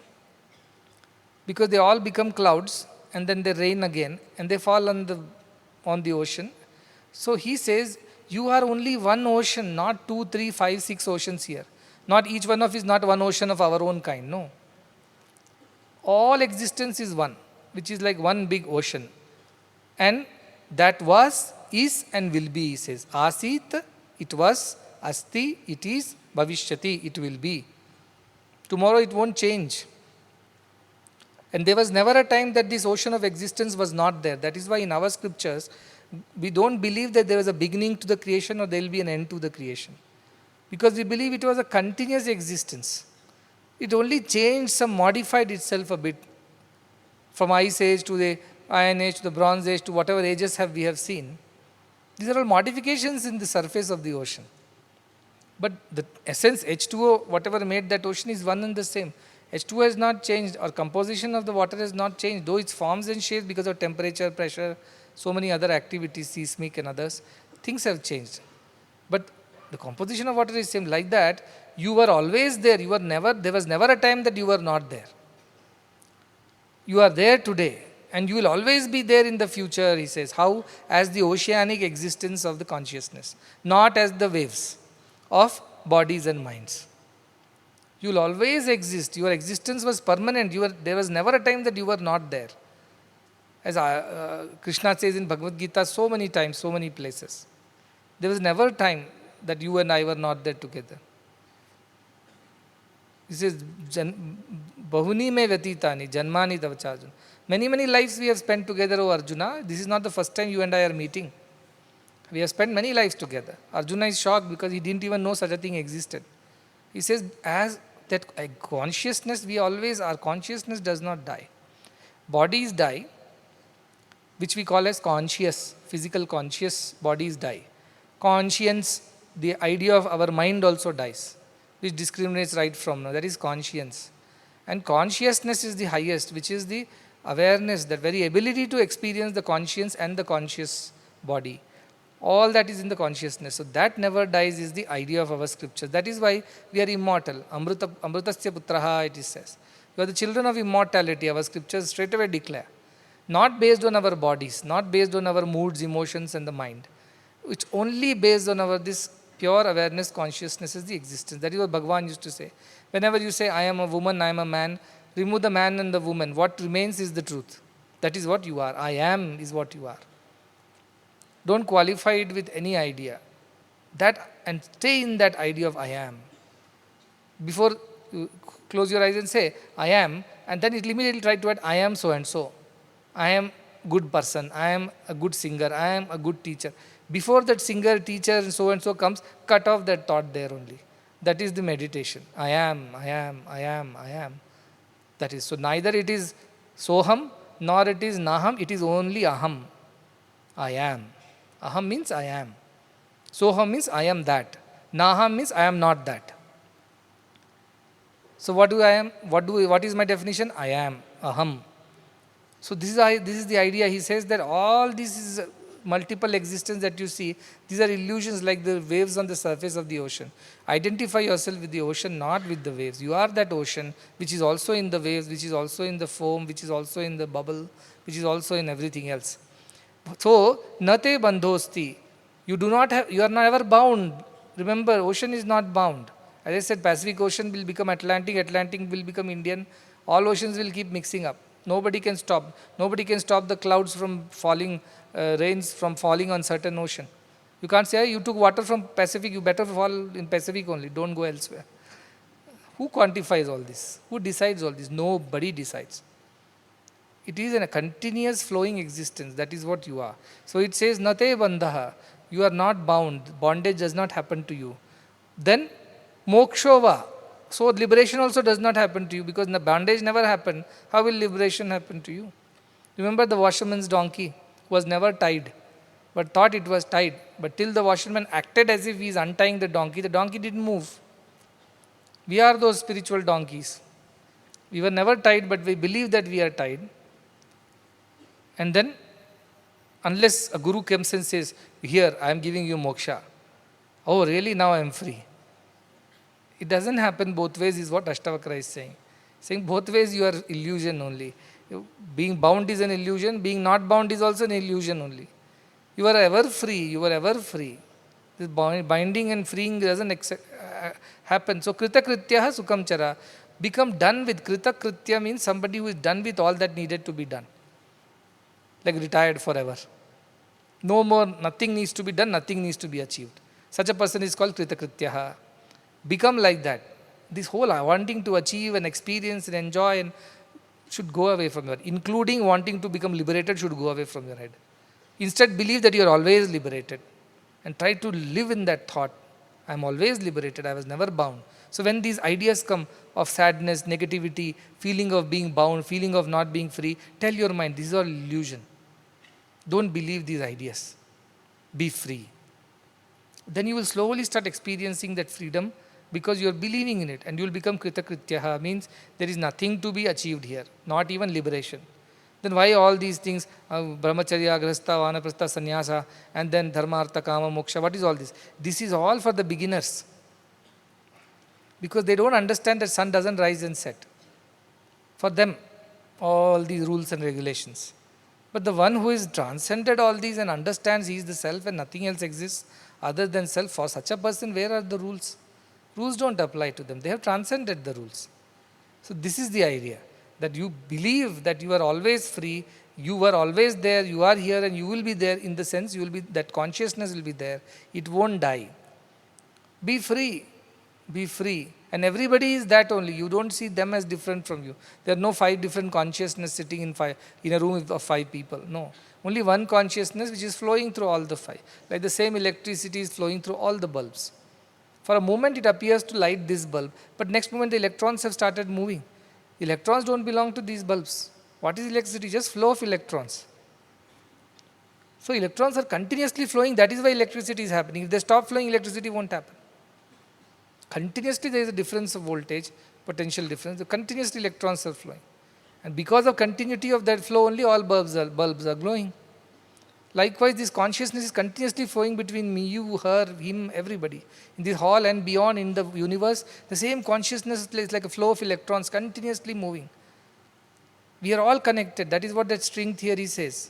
Speaker 1: Because they all become clouds and then they rain again and they fall on the ocean. So he says, you are only one ocean, not 2, 3, 5, 6 oceans here. Not each one of is not one ocean of our own kind, no. All existence is one, which is like one big ocean. And that was, is and will be, he says. Asit, it was. Asti, it is. Bhavishyati, it will be. Tomorrow it won't change. And there was never a time that this ocean of existence was not there. That is why in our scriptures, we don't believe that there was a beginning to the creation or there will be an end to the creation. Because we believe it was a continuous existence. It only changed, some modified itself a bit. From Ice Age to the Iron Age to the Bronze Age to whatever ages we have seen. These are all modifications in the surface of the ocean. But the essence, H2O, whatever made that ocean is one and the same. H2O has not changed, or composition of the water has not changed, though its forms and shapes because of temperature, pressure, so many other activities, seismic and others, things have changed. But the composition of water is same. Like that, you were always there. There was never a time that you were not there. You are there today, and you will always be there in the future, he says. How? As the oceanic existence of the consciousness, not as the waves of bodies and minds. You will always exist. Your existence was permanent. There was never a time that you were not there. As Krishna says in Bhagavad Gita so many times, so many places. There was never a time that you and I were not there together. He says, Bahuni me vyatitani, janmani tavachajun. Many lives we have spent together, O Arjuna. This is not the first time you and I are meeting. We have spent many lives together. Arjuna is shocked because he didn't even know such a thing existed. He says, as that consciousness, our consciousness does not die. Bodies die, which we call as conscious, physical conscious bodies die. Conscience, the idea of our mind also dies, which discriminates right from now. That is conscience. And consciousness is the highest, which is the awareness, the very ability to experience the conscience and the conscious body. All that is in the consciousness. So that never dies is the idea of our scriptures. That is why we are immortal. Amrutasya putraha, it says. You are the children of immortality. Our scriptures straight away declare. Not based on our bodies, not based on our moods, emotions and the mind. It's only based on our this pure awareness, consciousness is the existence. That is what Bhagavan used to say. Whenever you say, I am a woman, I am a man, remove the man and the woman. What remains is the truth. That is what you are. I am is what you are. Don't qualify it with any idea. That and stay in that idea of I am. Before you close your eyes and say, I am, and then it immediately try to add, I am so and so. I am good person. I am a good singer. I am a good teacher. Before that singer, teacher, and so comes, cut off that thought there only. That is the meditation. I am, I am, I am, I am. That is. So neither it is soham, nor it is naham, it is only aham. I am. Aham means I am. Soham means I am that. Naham means I am not that. So what do I am? What is my definition? I am. Aham. So this is the idea. He says that all this is multiple existence that you see, these are illusions like the waves on the surface of the ocean. Identify yourself with the ocean, not with the waves. You are that ocean which is also in the waves, which is also in the foam, which is also in the bubble, which is also in everything else. So, nate bandhosti. You are never bound. Remember, ocean is not bound. As I said, Pacific Ocean will become Atlantic, Atlantic will become Indian. All oceans will keep mixing up. Nobody can stop. Nobody can stop the clouds from falling, rains from falling on certain ocean. You can't say, you took water from Pacific, you better fall in Pacific only, don't go elsewhere. Who quantifies all this? Who decides all this? Nobody decides. It is a continuous flowing existence. That is what you are. So it says, nate bandhaha. You are not bound. Bondage does not happen to you. Then, mokshova. So liberation also does not happen to you because the bondage never happened. How will liberation happen to you? Remember the washerman's donkey was never tied, but thought it was tied. But till the washerman acted as if he is untying the donkey didn't move. We are those spiritual donkeys. We were never tied, but we believe that we are tied. And then, unless a guru comes and says, here, I am giving you moksha. Oh, really? Now I am free. It doesn't happen both ways is what Ashtavakra is saying. Saying both ways you are illusion only. Being bound is an illusion. Being not bound is also an illusion only. You are ever free. You are ever free. This binding and freeing doesn't happen. So, krita krityaha sukham chara. Become done with. Krita kritya means somebody who is done with all that needed to be done. Like retired forever. No more, nothing needs to be done, nothing needs to be achieved. Such a person is called krita krityaha. Become like that. This whole wanting to achieve and experience and enjoy and should go away from your head. Including wanting to become liberated should go away from your head. Instead, believe that you are always liberated. And try to live in that thought. I am always liberated. I was never bound. So when these ideas come of sadness, negativity, feeling of being bound, feeling of not being free, tell your mind, this is all illusion. Don't believe these ideas. Be free. Then you will slowly start experiencing that freedom because you are believing in it and you will become krita krityaha, means there is nothing to be achieved here, not even liberation. Then why all these things, brahmacharya, grihastha, vanaprastha, sannyasa, and then dharma, artha, kama, moksha? What is all this? This is all for the beginners. Because they don't understand that sun doesn't rise and set. For them, all these rules and regulations. But the one who is transcended all these and understands he is the self and nothing else exists other than self, for such a person, where are the rules? Rules don't apply to them. They have transcended the rules. So this is the idea, that you believe that you are always free, you were always there, you are here and you will be there, in the sense you will be, that consciousness will be there. It won't die. Be free. Be free. And everybody is that only. You don't see them as different from you. There are no 5 different consciousness sitting in a room of 5 people. No. Only one consciousness which is flowing through all the 5. Like the same electricity is flowing through all the bulbs. For a moment it appears to light this bulb, but next moment the electrons have started moving. Electrons don't belong to these bulbs. What is electricity? Just flow of electrons. So electrons are continuously flowing. That is why electricity is happening. If they stop flowing, electricity won't happen. Continuously there is a difference of voltage, potential difference. The continuously electrons are flowing. And because of continuity of that flow only, all bulbs are glowing. Likewise, this consciousness is continuously flowing between me, you, her, him, everybody. In this hall and beyond in the universe, the same consciousness is like a flow of electrons continuously moving. We are all connected. That is what that string theory says.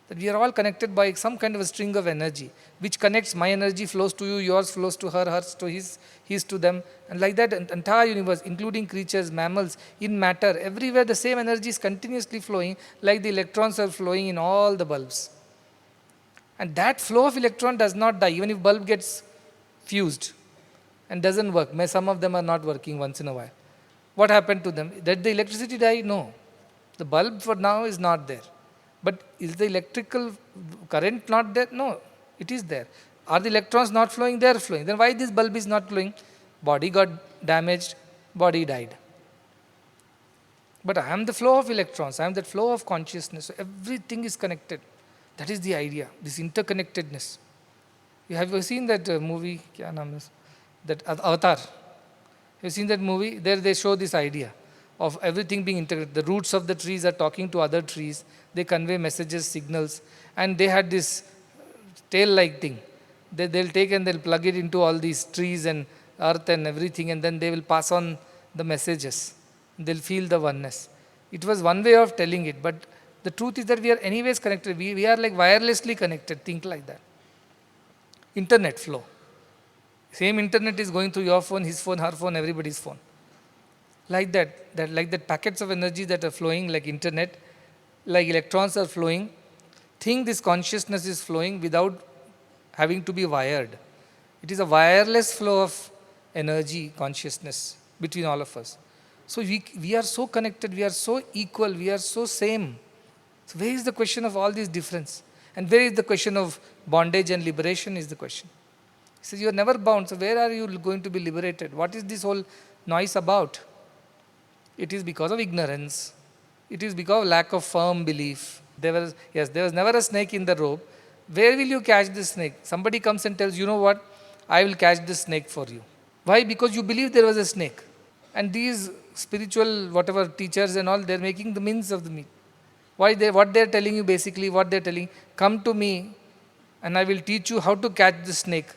Speaker 1: That we are all connected by some kind of a string of energy, which connects. My energy flows to you, yours flows to her, hers to his to them. And like that, entire universe, including creatures, mammals, in matter, everywhere the same energy is continuously flowing, like the electrons are flowing in all the bulbs. And that flow of electron does not die, even if bulb gets fused and doesn't work. Some of them are not working once in a while. What happened to them? Did the electricity die? No. The bulb for now is not there. But is the electrical current not there? No, it is there. Are the electrons not flowing? They are flowing. Then why this bulb is not flowing? Body got damaged, body died. But I am the flow of electrons. I am that flow of consciousness. So everything is connected. That is the idea, this interconnectedness. You have seen that movie, kya naam is? That Avatar. You have seen that movie? There they show this idea of everything being integrated. The roots of the trees are talking to other trees. They convey messages, signals. And they had this tail-like thing. They'll take and they'll plug it into all these trees and earth and everything, and then they will pass on the messages. They'll feel the oneness. It was one way of telling it, but the truth is that we are anyways connected. We are like wirelessly connected. Think like that. Internet flow. Same internet is going through your phone, his phone, her phone, everybody's phone. Like that packets of energy that are flowing like internet, like electrons are flowing. Think this consciousness is flowing without having to be wired. It is a wireless flow of energy, consciousness between all of us. So we are so connected, we are so equal, we are so same. So where is the question of all this difference? And where is the question of bondage and liberation is the question. He says, you are never bound, so where are you going to be liberated? What is this whole noise about? It is because of ignorance. It is because of lack of firm belief. There was never a snake in the rope. Where will you catch the snake? Somebody comes and tells, you know what, I will catch the snake for you. Why? Because you believe there was a snake. And these spiritual, whatever teachers and all, they're making the mince of the meat. What they're telling you basically, come to me and I will teach you how to catch the snake.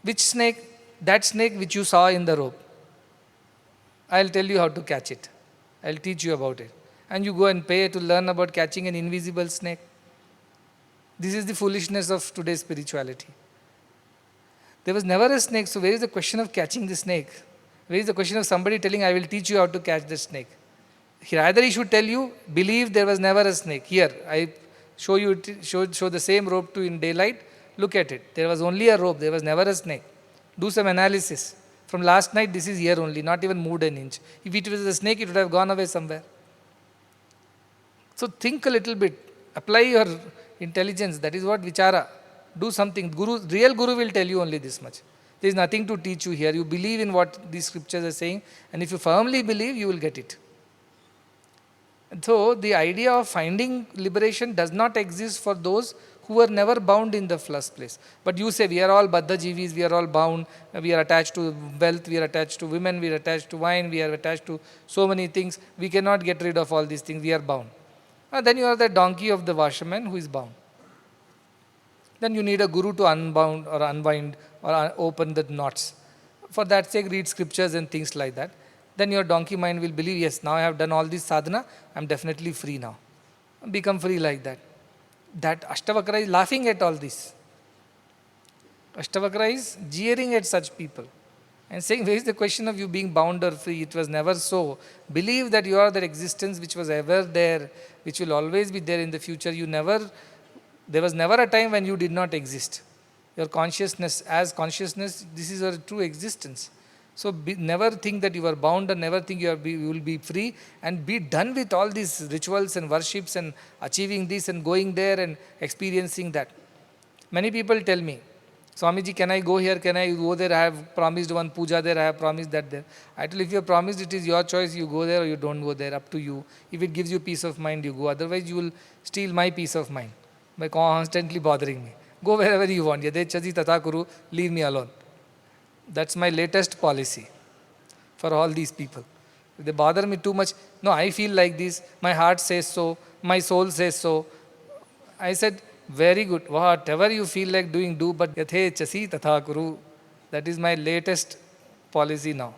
Speaker 1: Which snake? That snake which you saw in the rope. I'll tell you how to catch it. I'll teach you about it. And you go and pay to learn about catching an invisible snake. This is the foolishness of today's spirituality. There was never a snake, so where is the question of catching the snake? Where is the question of somebody telling, I will teach you how to catch the snake? Either he should tell you, believe there was never a snake. Here, I show the same rope to you in daylight. Look at it. There was only a rope. There was never a snake. Do some analysis. From last night, this is here only, not even moved an inch. If it was a snake, it would have gone away somewhere. So think a little bit. Apply your intelligence. That is what vichara. Do something. Real Guru will tell you only this much. There is nothing to teach you here. You believe in what these scriptures are saying, and if you firmly believe, you will get it. And so the idea of finding liberation does not exist for those who were never bound in the first place. But you say, we are all baddha jivis, we are all bound, we are attached to wealth, we are attached to women, we are attached to wine, we are attached to so many things. We cannot get rid of all these things, we are bound. Then you are the donkey of the washerman who is bound. Then you need a guru to unbound or unwind or open the knots. For that sake, read scriptures and things like that. Then your donkey mind will believe, yes, now I have done all this sadhana, I am definitely free now. Become free like that. That Ashtavakra is laughing at all this. Ashtavakra is jeering at such people and saying, where is the question of you being bound or free? It was never so. Believe that you are the existence which was ever there, which will always be there in the future. There was never a time when you did not exist. Your consciousness, as consciousness, this is your true existence. So never think that you are bound, and never think you will be free, and be done with all these rituals and worships and achieving this and going there and experiencing that. Many people tell me, Swamiji, can I go here? Can I go there? I have promised one puja there, I have promised that there. I tell you, if you have promised, it is your choice. You go there or you don't go there, up to you. If it gives you peace of mind, you go. Otherwise, you will steal my peace of mind by constantly bothering me. Go wherever you want. Yadechasi tatha kuru, leave me alone. That's my latest policy for all these people. If they bother me too much, no, I feel like this, my heart says so, my soul says so. I said, very good, whatever you feel like doing, do, but yathechasi tatha kuru. That is my latest policy now.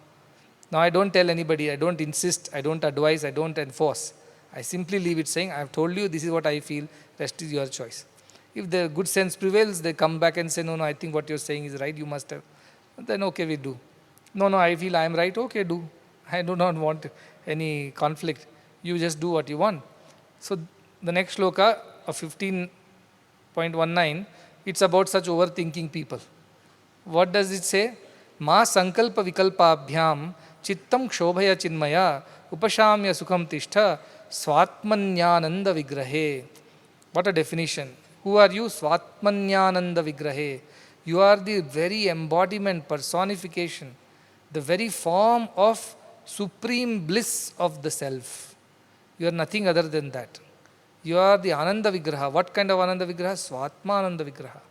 Speaker 1: Now I don't tell anybody, I don't insist, I don't advise, I don't enforce. I simply leave it saying, I have told you, this is what I feel, rest is your choice. If the good sense prevails, they come back and say, no, I think what you're saying is right, you must have. Then okay, we do. No, I feel I am right, okay, do. I do not want any conflict. You just do what you want. So the next shloka of 15.19, it's about such overthinking people. What does it say? Ma sankalpa vikalpabhyam chittam kshobhaya chinmaya upashamya sukham tishtha swatmanyananda vigrahe. What a definition. Who are you? Swatmanyananda vigrahe. You are the very embodiment, personification, the very form of supreme bliss of the self. You are nothing other than that. You are the Ananda Vigraha. What kind of Ananda Vigraha? Swatma Ananda Vigraha.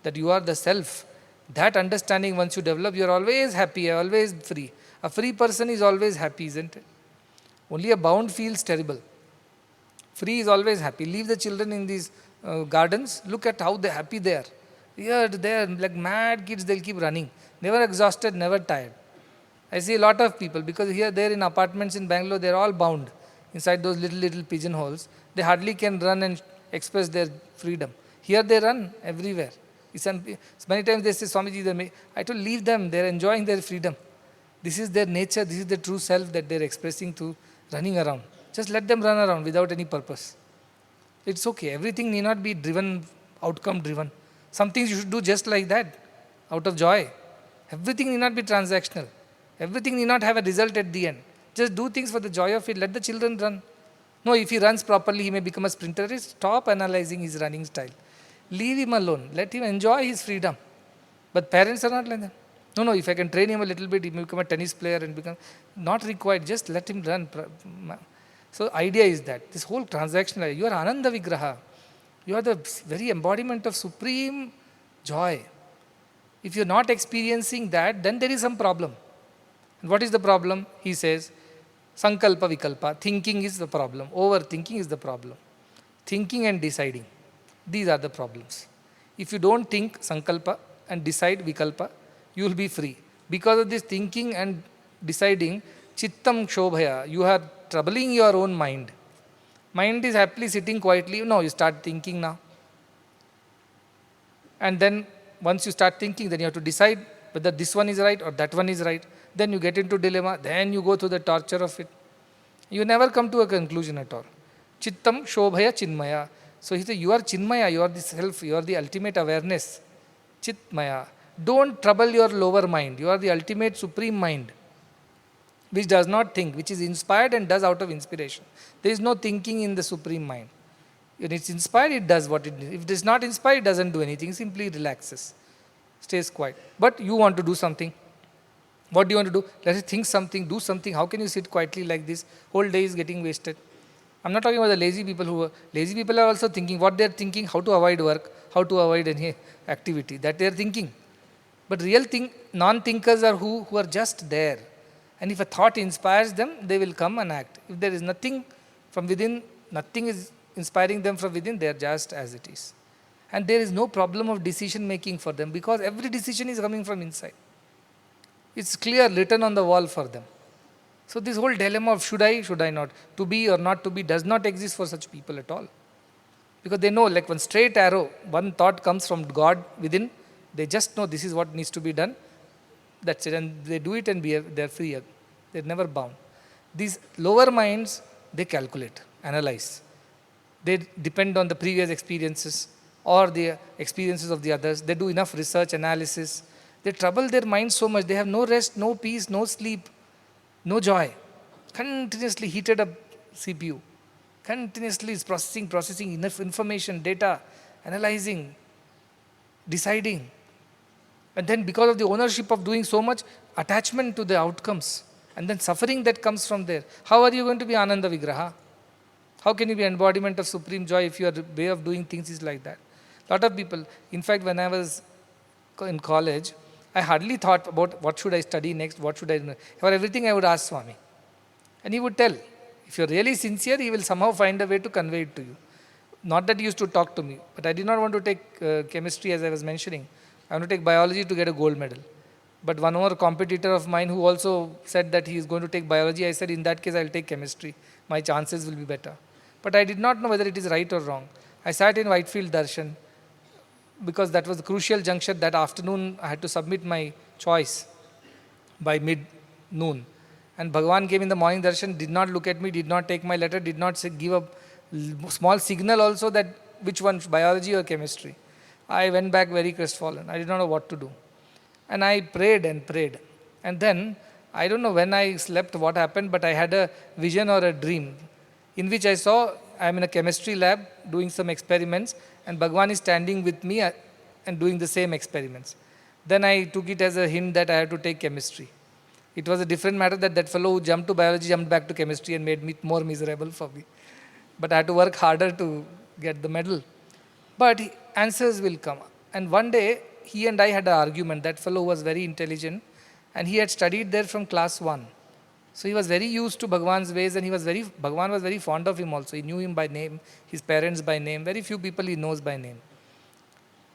Speaker 1: That you are the self. That understanding, once you develop, you are always happy, always free. A free person is always happy, isn't it? Only a bound feels terrible. Free is always happy. Leave the children in these gardens. Look at how happy they are. Here, there, like mad kids, they'll keep running. Never exhausted, never tired. I see a lot of people, because here, there in apartments in Bangalore, they're all bound inside those little pigeonholes. They hardly can run and express their freedom. Here they run everywhere. Many times they say, Swamiji, I told, leave them, they're enjoying their freedom. This is their nature, this is the true self that they're expressing through running around. Just let them run around without any purpose. It's okay, everything need not be driven, outcome driven. Some things you should do just like that, out of joy. Everything need not be transactional. Everything need not have a result at the end. Just do things for the joy of it. Let the children run. No, if he runs properly, he may become a sprinter. Stop analyzing his running style. Leave him alone. Let him enjoy his freedom. But parents are not like that. No, if I can train him a little bit, he may become a tennis player and become... Not required. Just let him run. So idea is that this whole transactional, you are Ananda Vigraha. You are the very embodiment of supreme joy. If you are not experiencing that, then there is some problem. And what is the problem? He says, Sankalpa Vikalpa. Thinking is the problem. Overthinking is the problem. Thinking and deciding. These are the problems. If you don't think Sankalpa and decide Vikalpa, you will be free. Because of this thinking and deciding, Chittam Kshobhaya, you are troubling your own mind. Mind is happily sitting quietly. No, you start thinking now. And then once you start thinking, then you have to decide whether this one is right or that one is right. Then you get into dilemma. Then you go through the torture of it. You never come to a conclusion at all. Chittam Shobhaya Chinmaya. So he says, you are Chinmaya, you are the self, you are the ultimate awareness. Chitmaya. Don't trouble your lower mind. You are the ultimate supreme mind, which does not think, which is inspired and does out of inspiration. There is no thinking in the supreme mind. When it's inspired, it does what it needs. If it is not inspired, it doesn't do anything, simply relaxes, stays quiet. But you want to do something. What do you want to do? Let us think something, do something. How can you sit quietly like this? Whole day is getting wasted. I'm not talking about the lazy people lazy people are also thinking what they're thinking, how to avoid work, how to avoid any activity. That they're thinking. But real non-thinkers are who are just there. And if a thought inspires them, they will come and act. If there is nothing from within, Nothing is inspiring them from within, they are just as it is. And there is no problem of decision making for them because every decision is coming from inside. It's clear, written on the wall for them. So this whole dilemma of should I not, to be or not to be, does not exist for such people at all. Because they know, like one straight arrow, one thought comes from God within, they just know this is what needs to be done. That's it. And they do it and they're free. They're never bound. These lower minds, they calculate, analyze. They depend on the previous experiences or the experiences of the others. They do enough research, analysis. They trouble their minds so much. They have no rest, no peace, no sleep, no joy. Continuously heated up CPU. Continuously is processing enough information, data, analyzing, deciding. And then because of the ownership of doing so much, attachment to the outcomes. And then suffering that comes from there. How are you going to be Ananda Vigraha? How can you be embodiment of supreme joy if your way of doing things is like that? A lot of people, in fact, when I was in college, I hardly thought about what should I study next, what should I do. For everything I would ask Swami. And he would tell. If you're really sincere, he will somehow find a way to convey it to you. Not that he used to talk to me, but I did not want to take chemistry as I was mentioning. I want to take biology to get a gold medal. But one more competitor of mine who also said that he is going to take biology, I said, in that case, I'll take chemistry. My chances will be better. But I did not know whether it is right or wrong. I sat in Whitefield Darshan because that was the crucial juncture. That afternoon, I had to submit my choice by mid-noon. And Bhagavan came in the morning darshan, did not look at me, did not take my letter, did not give a small signal also that which one, biology or chemistry. I went back very crestfallen. I did not know what to do. And I prayed and prayed. And then, I don't know when I slept, what happened, but I had a vision or a dream in which I saw I am in a chemistry lab doing some experiments and Bhagavan is standing with me and doing the same experiments. Then I took it as a hint that I had to take chemistry. It was a different matter that that fellow who jumped to biology jumped back to chemistry and made me more miserable for me. But I had to work harder to get the medal. But answers will come. And one day, he and I had an argument. That fellow was very intelligent and he had studied there from class 1. So he was very used to Bhagavan's ways and Bhagavan was very fond of him also. He knew him by name, his parents by name. Very few people he knows by name.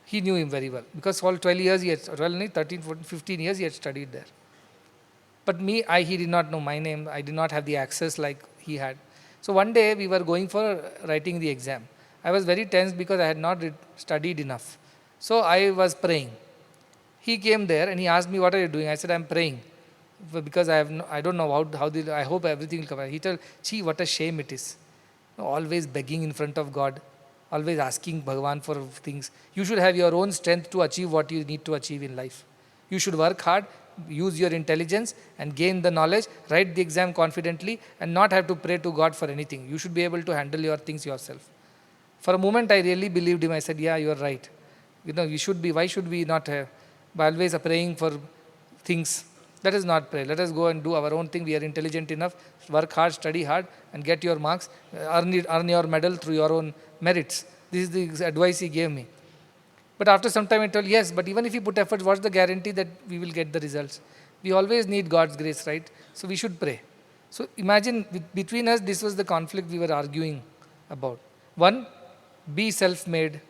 Speaker 1: He knew him very well because all 12 years, 13, 14, 15 years he had studied there. But me, he did not know my name. I did not have the access like he had. So one day we were going for writing the exam. I was very tense because I had not studied enough. So I was praying. He came there and he asked me, what are you doing? I said, I'm praying. Because I don't know I hope everything will come out. He told, gee, what a shame it is. Always begging in front of God. Always asking Bhagavan for things. You should have your own strength to achieve what you need to achieve in life. You should work hard, use your intelligence and gain the knowledge, write the exam confidently and not have to pray to God for anything. You should be able to handle your things yourself. For a moment, I really believed him. I said, yeah, you are right. You should be. Why should we not have? By always praying for things. Let us not pray. Let us go and do our own thing. We are intelligent enough. Work hard, study hard, and get your marks. Earn your medal through your own merits. This is the advice he gave me. But after some time, I told, yes, but even if you put effort, what's the guarantee that we will get the results? We always need God's grace, right? So we should pray. So imagine between us, this was the conflict we were arguing about. One, be self-made,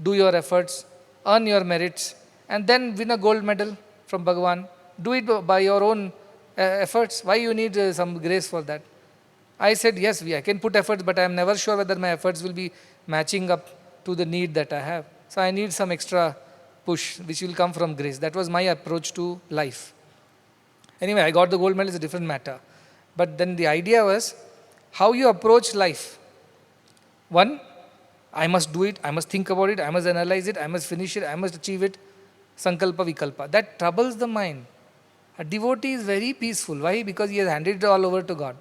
Speaker 1: do your efforts, earn your merits, and then win a gold medal from Bhagavan. Do it by your own efforts. Why you need some grace for that? I said, yes, I can put efforts, but I am never sure whether my efforts will be matching up to the need that I have. So I need some extra push, which will come from grace. That was my approach to life. Anyway, I got the gold medal is a different matter. But then the idea was how you approach life. One, I must do it, I must think about it, I must analyze it, I must finish it, I must achieve it. Sankalpa Vikalpa. That troubles the mind. A devotee is very peaceful. Why? Because he has handed it all over to God.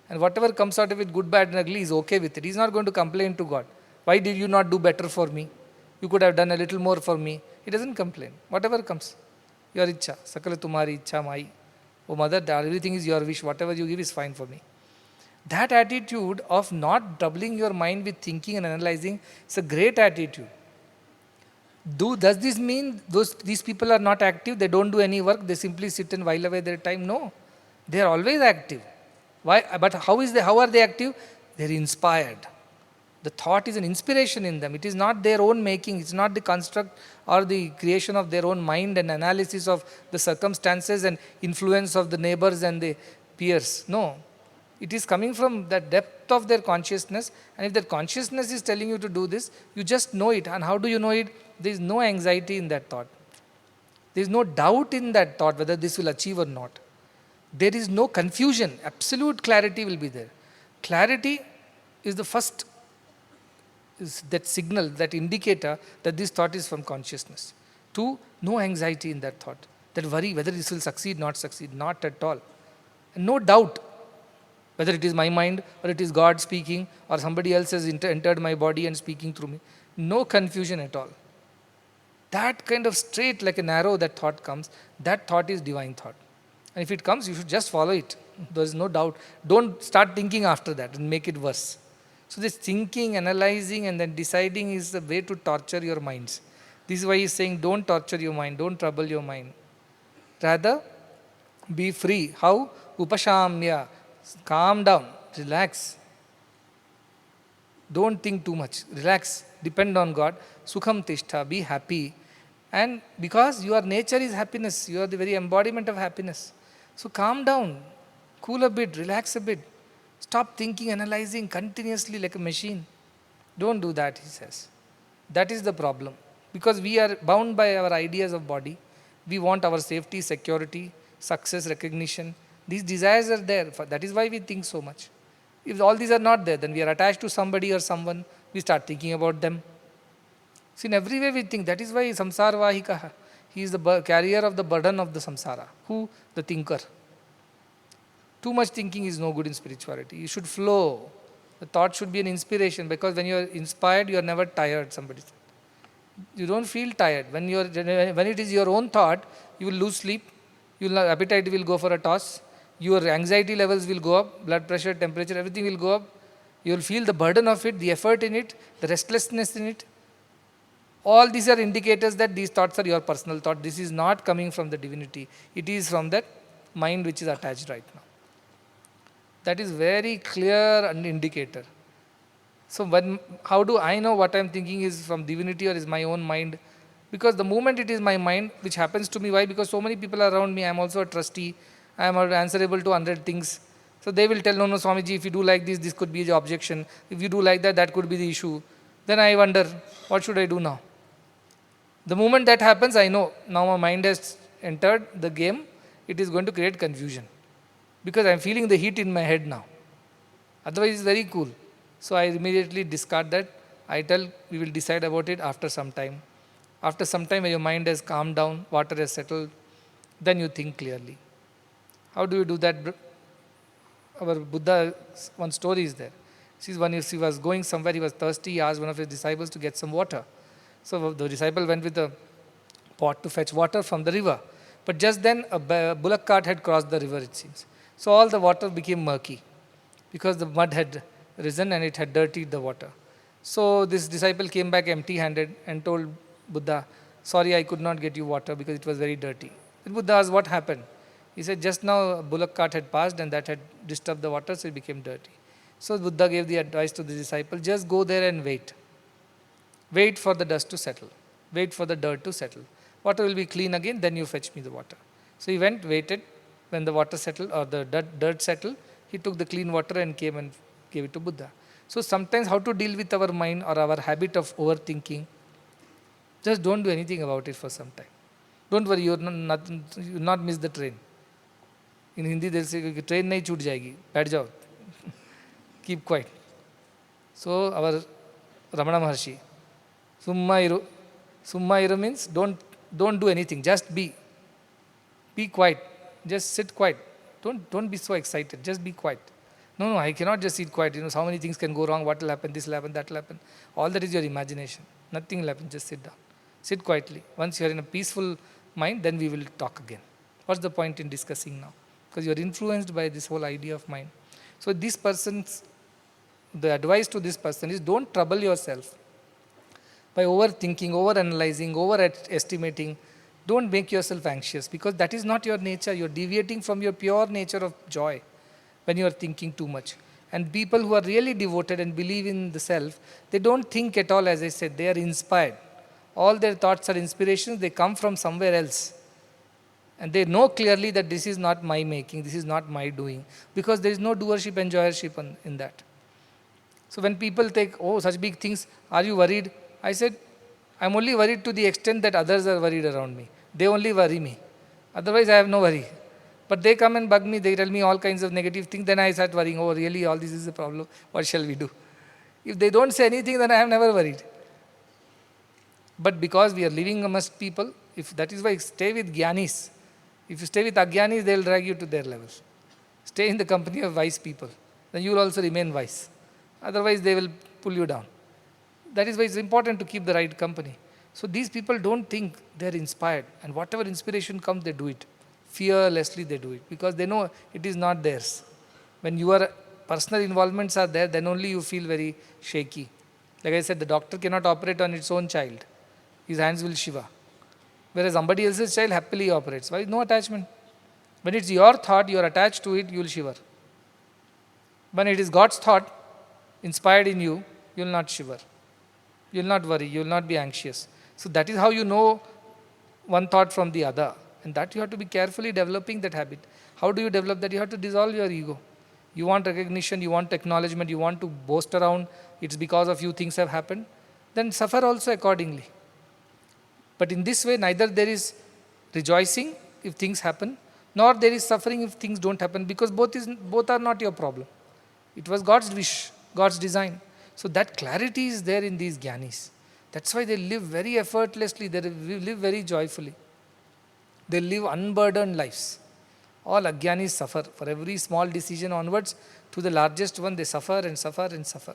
Speaker 1: And whatever comes out of it, good, bad and ugly, is okay with it. He is not going to complain to God. Why did you not do better for me? You could have done a little more for me. He doesn't complain. Whatever comes. Your ichha. Sakala tumhari ichha mai. Oh mother, everything is your wish. Whatever you give is fine for me. That attitude of not doubling your mind with thinking and analyzing is a great attitude. Does this mean these people are not active? They don't do any work. They simply sit and while away their time? No. They are always active. Why? But how are they active? They are inspired. The thought is an inspiration in them. It is not their own making. It's not the construct or the creation of their own mind and analysis of the circumstances and influence of the neighbors and the peers. No. It is coming from the depth of their consciousness. And if that consciousness is telling you to do this, you just know it. And how do you know it? There is no anxiety in that thought. There is no doubt in that thought whether this will achieve or not. There is no confusion. Absolute clarity will be there. Clarity is the first, is that signal, that indicator that this thought is from consciousness. Two, no anxiety in that thought. That worry whether this will succeed, not succeed, not at all. And no doubt whether it is my mind or it is God speaking or somebody else has entered my body and speaking through me. No confusion at all. That kind of straight like an arrow that thought comes, that thought is divine thought. And if it comes, you should just follow it. There is no doubt. Don't start thinking after that and make it worse. So this thinking, analyzing and then deciding is the way to torture your minds. This is why he is saying don't torture your mind, don't trouble your mind. Rather, be free. How? Upashamya. Calm down, relax. Don't think too much. Relax, depend on God. Sukham tishtha, be happy. And because your nature is happiness, you are the very embodiment of happiness. So calm down, cool a bit, relax a bit. Stop thinking, analyzing continuously like a machine. Don't do that, he says. That is the problem. Because we are bound by our ideas of body. We want our safety, security, success, recognition. These desires are there. That is why we think so much. If all these are not there, then we are attached to somebody or someone. We start thinking about them. See, in every way we think. That is why samsara vahikaha. He is the carrier of the burden of the samsara. Who? The thinker. Too much thinking is no good in spirituality. You should flow. The thought should be an inspiration, because when you are inspired, you are never tired, somebody said. You don't feel tired. When it is your own thought, you will lose sleep, your appetite will go for a toss, your anxiety levels will go up, blood pressure, temperature, everything will go up. You will feel the burden of it, the effort in it, the restlessness in it. All these are indicators that these thoughts are your personal thought. This is not coming from the divinity. It is from that mind which is attached right now. That is very clear an indicator. So how do I know what I am thinking is from divinity or is my own mind? Because the moment it is my mind, which happens to me, why? Because so many people are around me. I am also a trustee. I am answerable to 100 things. So they will tell, no, Swamiji, if you do like this, this could be the objection. If you do like that, that could be the issue. Then I wonder, what should I do now? The moment that happens, I know, now my mind has entered the game. It is going to create confusion. Because I am feeling the heat in my head now. Otherwise, it's very cool. So I immediately discard that. I tell, we will decide about it after some time. After some time, when your mind has calmed down, water has settled, then you think clearly. How do you do that? Our Buddha, one story is there. When he was going somewhere, he was thirsty, he asked one of his disciples to get some water. So the disciple went with a pot to fetch water from the river. But just then, a bullock cart had crossed the river, it seems. So all the water became murky, because the mud had risen and it had dirtied the water. So this disciple came back empty-handed and told Buddha, sorry, I could not get you water because it was very dirty. Then Buddha asked, what happened? He said, just now a bullock cart had passed and that had disturbed the water, so it became dirty. So Buddha gave the advice to the disciple, just go there and wait. Wait for the dust to settle. Wait for the dirt to settle. Water will be clean again, then you fetch me the water. So he went, waited. When the water settled or the dirt settled, he took the clean water and came and gave it to Buddha. So sometimes how to deal with our mind or our habit of overthinking, just don't do anything about it for some time. Don't worry, you will not miss the train. In Hindi they'll say, train nahi chut jayegi, baith jao. Keep quiet. So our Ramana Maharshi, Summa Iru means don't do anything, just be. Be quiet. Just sit quiet. Don't be so excited. Just be quiet. No, I cannot just sit quiet. So many things can go wrong. What will happen? This will happen, that will happen. All that is your imagination. Nothing will happen. Just sit down. Sit quietly. Once you are in a peaceful mind, then we will talk again. What's the point in discussing now? Because you are influenced by this whole idea of mind. So the advice to this person is don't trouble yourself by overthinking, overanalyzing, overestimating. Don't make yourself anxious, because that is not your nature. You are deviating from your pure nature of joy when you are thinking too much. And people who are really devoted and believe in the self, they don't think at all, as I said, they are inspired. All their thoughts are inspirations, they come from somewhere else. And they know clearly that this is not my making, this is not my doing, because there is no doership, enjoyership in that. So when people take, oh, such big things, are you worried? I said, I'm only worried to the extent that others are worried around me. They only worry me. Otherwise, I have no worry. But they come and bug me, they tell me all kinds of negative things, then I start worrying, oh, really, all this is a problem, what shall we do? If they don't say anything, then I have never worried. But because we are living amongst people, if that is why stay with Gyanis. If you stay with Agyanis, they will drag you to their levels. Stay in the company of wise people, then you will also remain wise. Otherwise, they will pull you down. That is why it's important to keep the right company. So these people don't think they're inspired, and whatever inspiration comes, they do it. Fearlessly they do it, because they know it is not theirs. When your personal involvements are there, then only you feel very shaky. Like I said, the doctor cannot operate on its own child. His hands will shiver. Whereas somebody else's child happily operates. Why? No attachment. When it's your thought, you are attached to it, you will shiver. When it is God's thought inspired in you, you will not shiver. You will not worry, you will not be anxious. So that is how you know one thought from the other. And that you have to be carefully developing that habit. How do you develop that? You have to dissolve your ego. You want recognition, you want acknowledgement, you want to boast around, it's because of you things have happened, then suffer also accordingly. But in this way, neither there is rejoicing if things happen, nor there is suffering if things don't happen, because both are not your problem. It was God's wish, God's design. So that clarity is there in these Gyanis. That's why they live very effortlessly, they live very joyfully. They live unburdened lives. All Agyanis suffer. For every small decision onwards to the largest one, they suffer and suffer and suffer.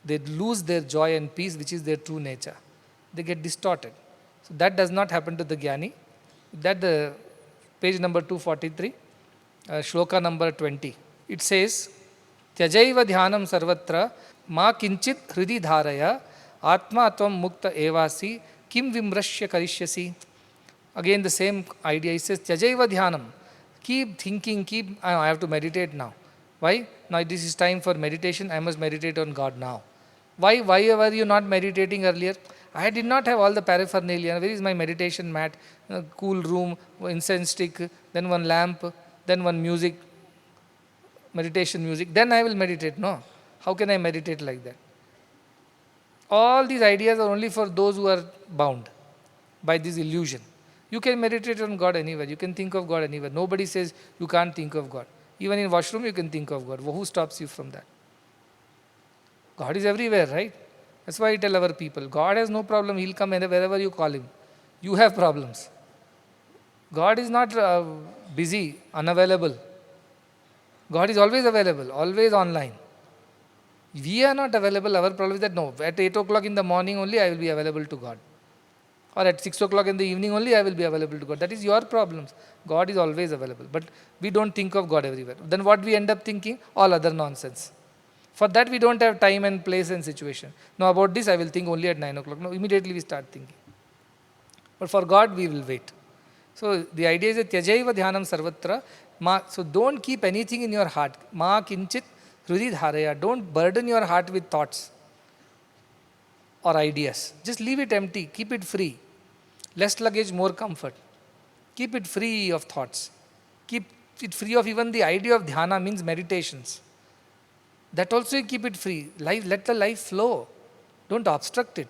Speaker 1: They lose their joy and peace, which is their true nature. They get distorted. So that does not happen to the Gyani. That the page number 243, shloka number 20. It says, Tyajaiva dhyanam sarvatra ma kinchit hridi dharaya atma atvam mukta evasi kim vimrashya karishyasi. Again the same idea. It says, Tyajaiva dhyanam. Keep thinking, I have to meditate now. Why? Now this is time for meditation, I must meditate on God now. Why were you not meditating earlier? I did not have all the paraphernalia. Where is my meditation mat? Cool room, incense stick, then one lamp, then one music, meditation music. Then I will meditate. No. How can I meditate like that? All these ideas are only for those who are bound by this illusion. You can meditate on God anywhere. You can think of God anywhere. Nobody says you can't think of God. Even in washroom you can think of God. Who stops you from that? God is everywhere, right? That's why I tell our people, God has no problem. He'll come wherever you call Him. You have problems. God is not busy, unavailable. God is always available, always online. We are not available. Our problem is that no, at 8 o'clock in the morning only I will be available to God. Or at 6 o'clock in the evening only I will be available to God. That is your problems. God is always available. But we don't think of God everywhere. Then what we end up thinking? All other nonsense. For that we don't have time and place and situation. Now about this I will think only at 9 o'clock. No, immediately we start thinking. But for God we will wait. So the idea is that Tyajaiva dhyanam sarvatra. So don't keep anything in your heart. Ma kinchit hrudi dharaya. Don't burden your heart with thoughts or ideas. Just leave it empty. Keep it free. Less luggage, more comfort. Keep it free of thoughts. Keep it free of even the idea of dhyana, means meditations. That also you keep it free. Let the life flow. Don't obstruct it.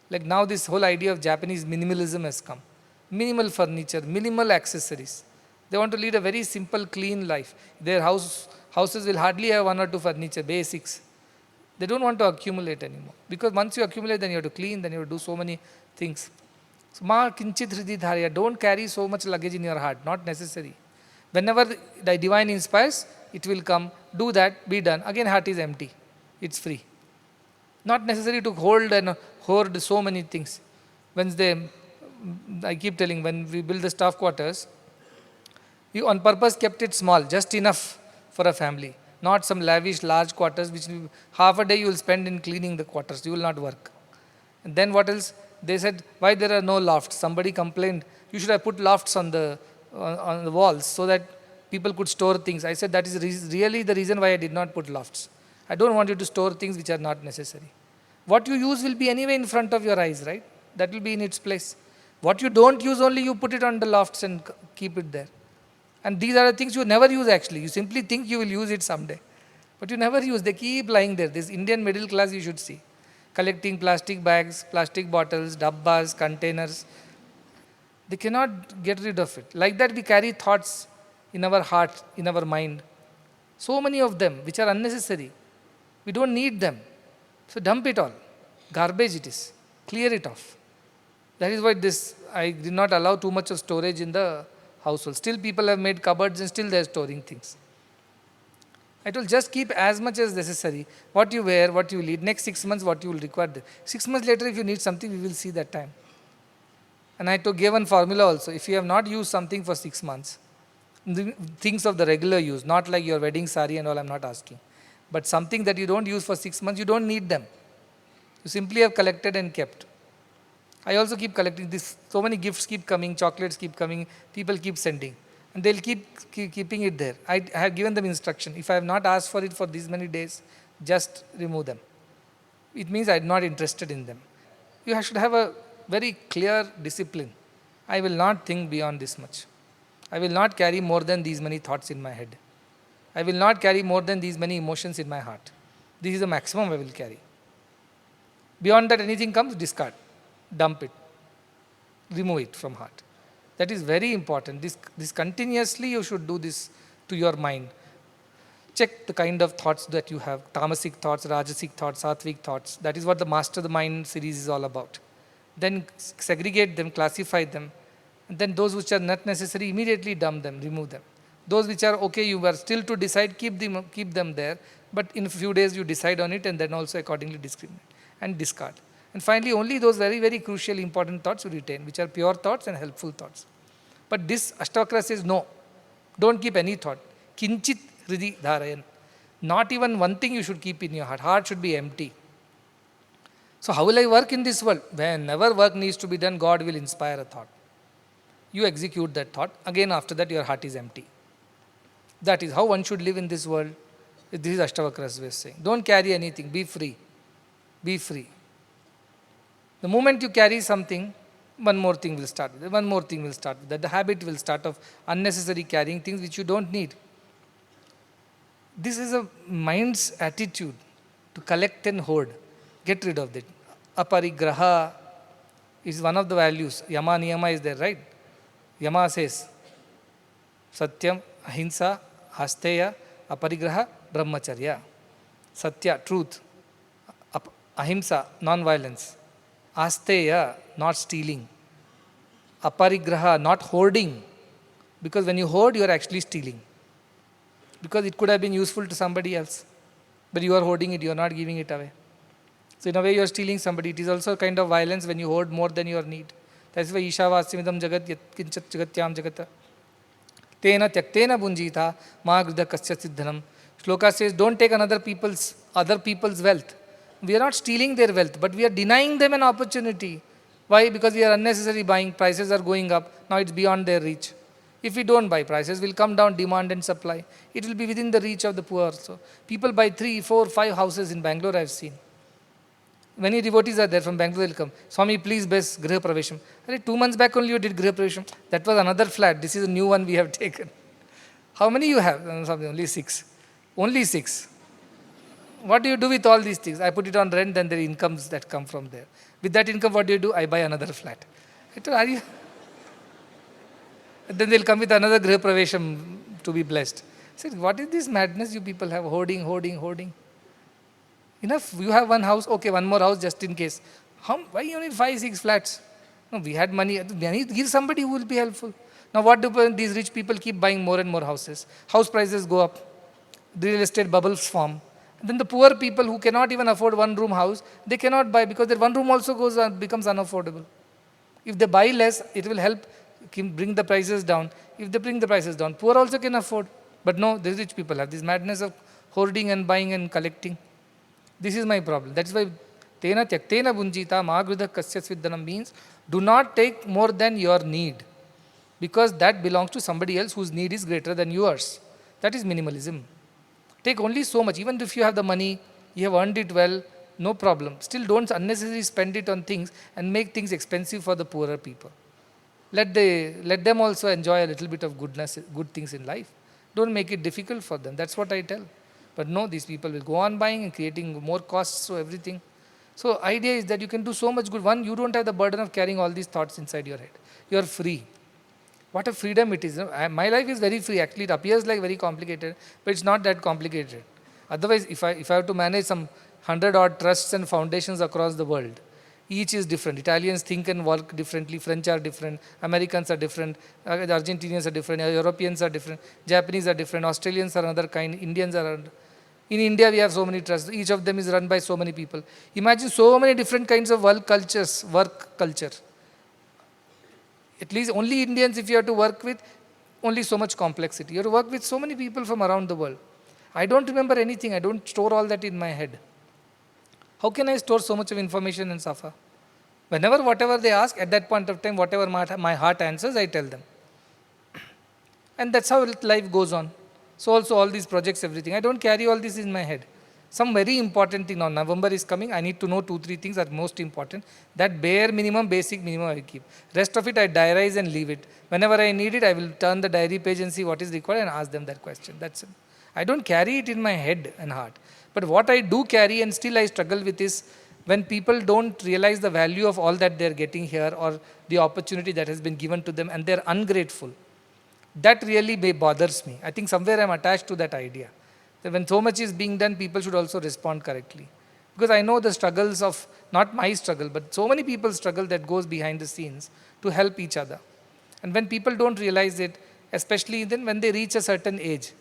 Speaker 1: Like now this whole idea of Japanese minimalism has come. Minimal furniture, minimal accessories. They want to lead a very simple, clean life. Their houses will hardly have one or two furniture, basics. They don't want to accumulate anymore. Because once you accumulate, then you have to clean, then you have to do so many things. So, ma kinchit hridi dharya. Don't carry so much luggage in your heart. Not necessary. Whenever the divine inspires, it will come. Do that, be done. Again, heart is empty. It's free. Not necessary to hold and hoard so many things. I keep telling, when we build the staff quarters, you on purpose kept it small, just enough for a family. Not some lavish, large quarters, which half a day you will spend in cleaning the quarters. You will not work. And then what else? They said, why there are no lofts? Somebody complained, you should have put lofts on the walls so that people could store things. I said that is really the reason why I did not put lofts. I don't want you to store things which are not necessary. What you use will be anyway in front of your eyes, right? That will be in its place. What you don't use, only you put it on the lofts and keep it there. And these are the things you never use actually. You simply think you will use it someday. But you never use. They keep lying there. This Indian middle class you should see. Collecting plastic bags, plastic bottles, dabbas, containers. They cannot get rid of it. Like that we carry thoughts in our heart, in our mind. So many of them which are unnecessary. We don't need them. So dump it all. Garbage it is. Clear it off. That is why I did not allow too much of storage in the household. Still people have made cupboards and still they are storing things. I told just keep as much as necessary. What you wear, what you will eat. Next 6 months what you will require. 6 months later if you need something, we will see that time. And I gave one formula also. If you have not used something for 6 months, things of the regular use, not like your wedding sari and all, I'm not asking. But something that you don't use for 6 months, you don't need them. You simply have collected and kept. I also keep collecting this. So many gifts keep coming, chocolates keep coming, people keep sending. And they'll keep keeping it there. I have given them instruction. If I have not asked for it for these many days, just remove them. It means I'm not interested in them. You should have a very clear discipline. I will not think beyond this much. I will not carry more than these many thoughts in my head. I will not carry more than these many emotions in my heart. This is the maximum I will carry. Beyond that, anything comes, discard. Dump it. Remove it from heart. That is very important. This continuously you should do this to your mind. Check the kind of thoughts that you have. Tamasic thoughts, Rajasic thoughts, Sattvic thoughts. That is what the Master the Mind series is all about. Then segregate them, classify them. And then those which are not necessary, immediately dump them, remove them. Those which are okay, you are still to decide, keep them there. But in a few days you decide on it and then also accordingly discriminate and discard. And finally, only those very, very crucial, important thoughts you retain, which are pure thoughts and helpful thoughts. But this Ashtavakra says, no, don't keep any thought. Kinchit hridi dharayan. Not even one thing you should keep in your heart. Heart should be empty. So how will I work in this world? Whenever work needs to be done, God will inspire a thought. You execute that thought. Again, after that, your heart is empty. That is how one should live in this world. This is Ashtavakra's way of saying. Don't carry anything. Be free. Be free. The moment you carry something, one more thing will start with it. One more thing will start with that. The habit will start of unnecessary carrying things which you don't need. This is a mind's attitude to collect and hoard. Get rid of it. Aparigraha is one of the values. Yama niyama is there, right? Yama says, Satyam, Ahimsa, Asteya, Aparigraha, Brahmacharya. Satya, truth. Ahimsa, non-violence. Asteya, not stealing. Aparigraha, not hoarding. Because when you hoard, you are actually stealing. Because it could have been useful to somebody else. But you are hoarding it, you are not giving it away. So in a way you are stealing somebody. It is also a kind of violence when you hoard more than your need. That's why Ishavasimidam jagat yat kinchat jagatyam jagata. Tena tyaktena bunjita mahagrudha kasya siddhanam. Shloka says, don't take other people's wealth. We are not stealing their wealth, but we are denying them an opportunity. Why? Because we are unnecessarily buying. Prices are going up. Now it's beyond their reach. If we don't buy, prices will come down, demand and supply. It will be within the reach of the poor. So people buy 3, 4, 5 houses in Bangalore, I have seen. Many devotees are there from Bangalore, will come. Swami, please bless Griha Pravesham. 2 months back only you did Griha Pravesham. That was another flat. This is a new one we have taken. How many you have? Only 6. Only 6. What do you do with all these things? I put it on rent, then there are incomes that come from there. With that income, what do? I buy another flat. I told, are you? And then they'll come with another Griha Pravesham to be blessed. I said, what is this madness you people have? Hoarding, hoarding, hoarding. Enough, you have one house, okay, one more house just in case. Why you need 5, 6 flats? No, we had money. Give somebody who will be helpful. Now what do these rich people keep buying more and more houses? House prices go up. The real estate bubbles form. Then the poor people who cannot even afford one-room house, they cannot buy because their one room also becomes unaffordable. If they buy less, it will help bring the prices down. If they bring the prices down, poor also can afford. But no, these rich people have this madness of hoarding and buying and collecting. This is my problem. That's why Tena Tyaktena Bunjita Mahagrudha Kasya Svidhanam means do not take more than your need. because that belongs to somebody else whose need is greater than yours. That is minimalism. Take only so much. Even if you have the money, you have earned it well, no problem. Still don't unnecessarily spend it on things and make things expensive for the poorer people. Let them also enjoy a little bit of goodness, good things in life. Don't make it difficult for them. That's what I tell. But no, these people will go on buying and creating more costs, so everything. So idea is that you can do so much good. One, you don't have the burden of carrying all these thoughts inside your head. You are free. What a freedom it is. My life is very free. Actually, it appears like very complicated, but it's not that complicated. Otherwise, if I have to manage some 100 odd trusts and foundations across the world, each is different. Italians think and work differently. French are different. Americans are different. Argentinians are different. Europeans are different. Japanese are different. Australians are another kind. Indians are another. In India, we have so many trusts. Each of them is run by so many people. Imagine so many different kinds of work culture. At least only Indians, if you have to work with, only so much complexity. You have to work with so many people from around the world. I don't remember anything. I don't store all that in my head. How can I store so much of information and suffer? Whenever, whatever they ask, at that point of time, whatever my heart answers, I tell them. And that's how life goes on. So also all these projects, everything. I don't carry all this in my head. Some very important thing now. November is coming. I need to know 2-3 things that are most important. That bare minimum, basic minimum I keep. Rest of it I diarize and leave it. Whenever I need it, I will turn the diary page and see what is required and ask them that question. That's it. I don't carry it in my head and heart. But what I do carry and still I struggle with is when people don't realize the value of all that they're getting here or the opportunity that has been given to them and they're ungrateful. That really bothers me. I think somewhere I'm attached to that idea. That when so much is being done, people should also respond correctly. Because I know the struggles of, not my struggle, but so many people's struggle that goes behind the scenes to help each other. And when people don't realize it, especially then when they reach a certain age,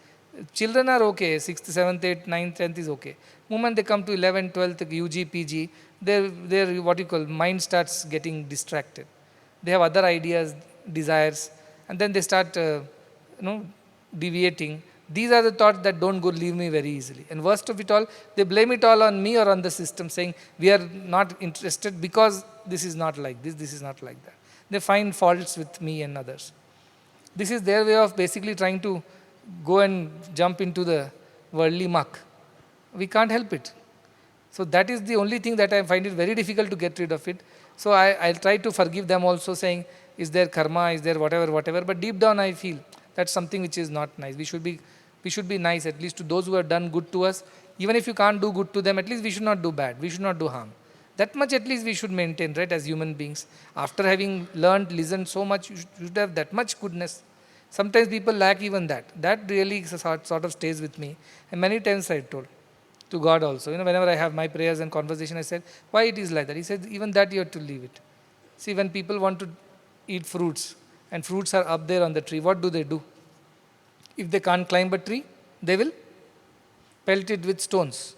Speaker 1: children are okay, 6th, 7th, 8th, 9th, 10th is okay. Moment they come to 11th, 12th, UG, PG, their what you call mind starts getting distracted. They have other ideas, desires, and then they start deviating. These are the thoughts that don't go leave me very easily. And worst of it all, they blame it all on me or on the system, saying we are not interested because this is not like this is not like that. They find faults with me and others. This is their way of basically trying to go and jump into the worldly muck. We can't help it. So that is the only thing that I find it very difficult to get rid of it. So I'll try to forgive them also, saying, is there karma, is there whatever. But deep down I feel that's something which is not nice. We should be nice at least to those who have done good to us. Even if you can't do good to them, at least we should not do bad. We should not do harm. That much at least we should maintain, right, as human beings. After having learned, listened so much, you should have that much goodness. Sometimes people lack even that. That really sort of stays with me. And many times I told to God also, whenever I have my prayers and conversation, I said, why it is like that? He said, even that you have to leave it. See, when people want to eat fruits, and fruits are up there on the tree, what do? If they can't climb a tree, they will pelt it with stones,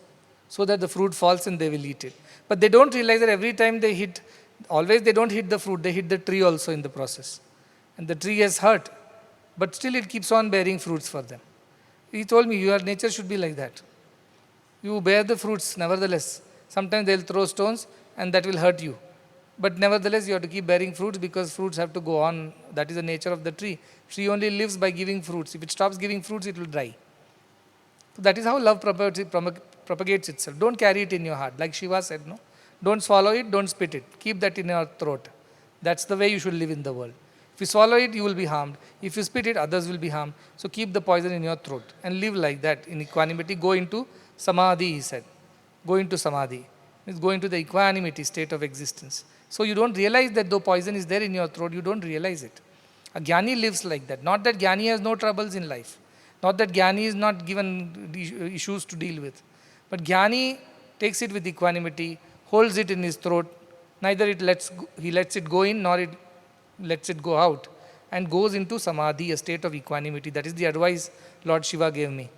Speaker 1: so that the fruit falls and they will eat it. But they don't realize that every time they hit, always they don't hit the fruit, they hit the tree also in the process. And the tree is hurt, but still it keeps on bearing fruits for them. He told me, your nature should be like that. You bear the fruits nevertheless. Sometimes they'll throw stones and that will hurt you. But nevertheless, you have to keep bearing fruits because fruits have to go on. That is the nature of the tree. Tree only lives by giving fruits. If it stops giving fruits, it will die. So that is how love propagates itself. Don't carry it in your heart. Like Shiva said, no? Don't swallow it, don't spit it. Keep that in your throat. That's the way you should live in the world. If you swallow it, you will be harmed. If you spit it, others will be harmed. So keep the poison in your throat and live like that in equanimity. Go into samadhi, he said. Go into samadhi. It's going to the equanimity state of existence. So you don't realize that though poison is there in your throat, you don't realize it. A jnani lives like that. Not that jnani has no troubles in life. Not that jnani is not given issues to deal with. But jnani takes it with equanimity, holds it in his throat. Neither he lets it go in, nor it lets it go out. And goes into samadhi, a state of equanimity. That is the advice Lord Shiva gave me.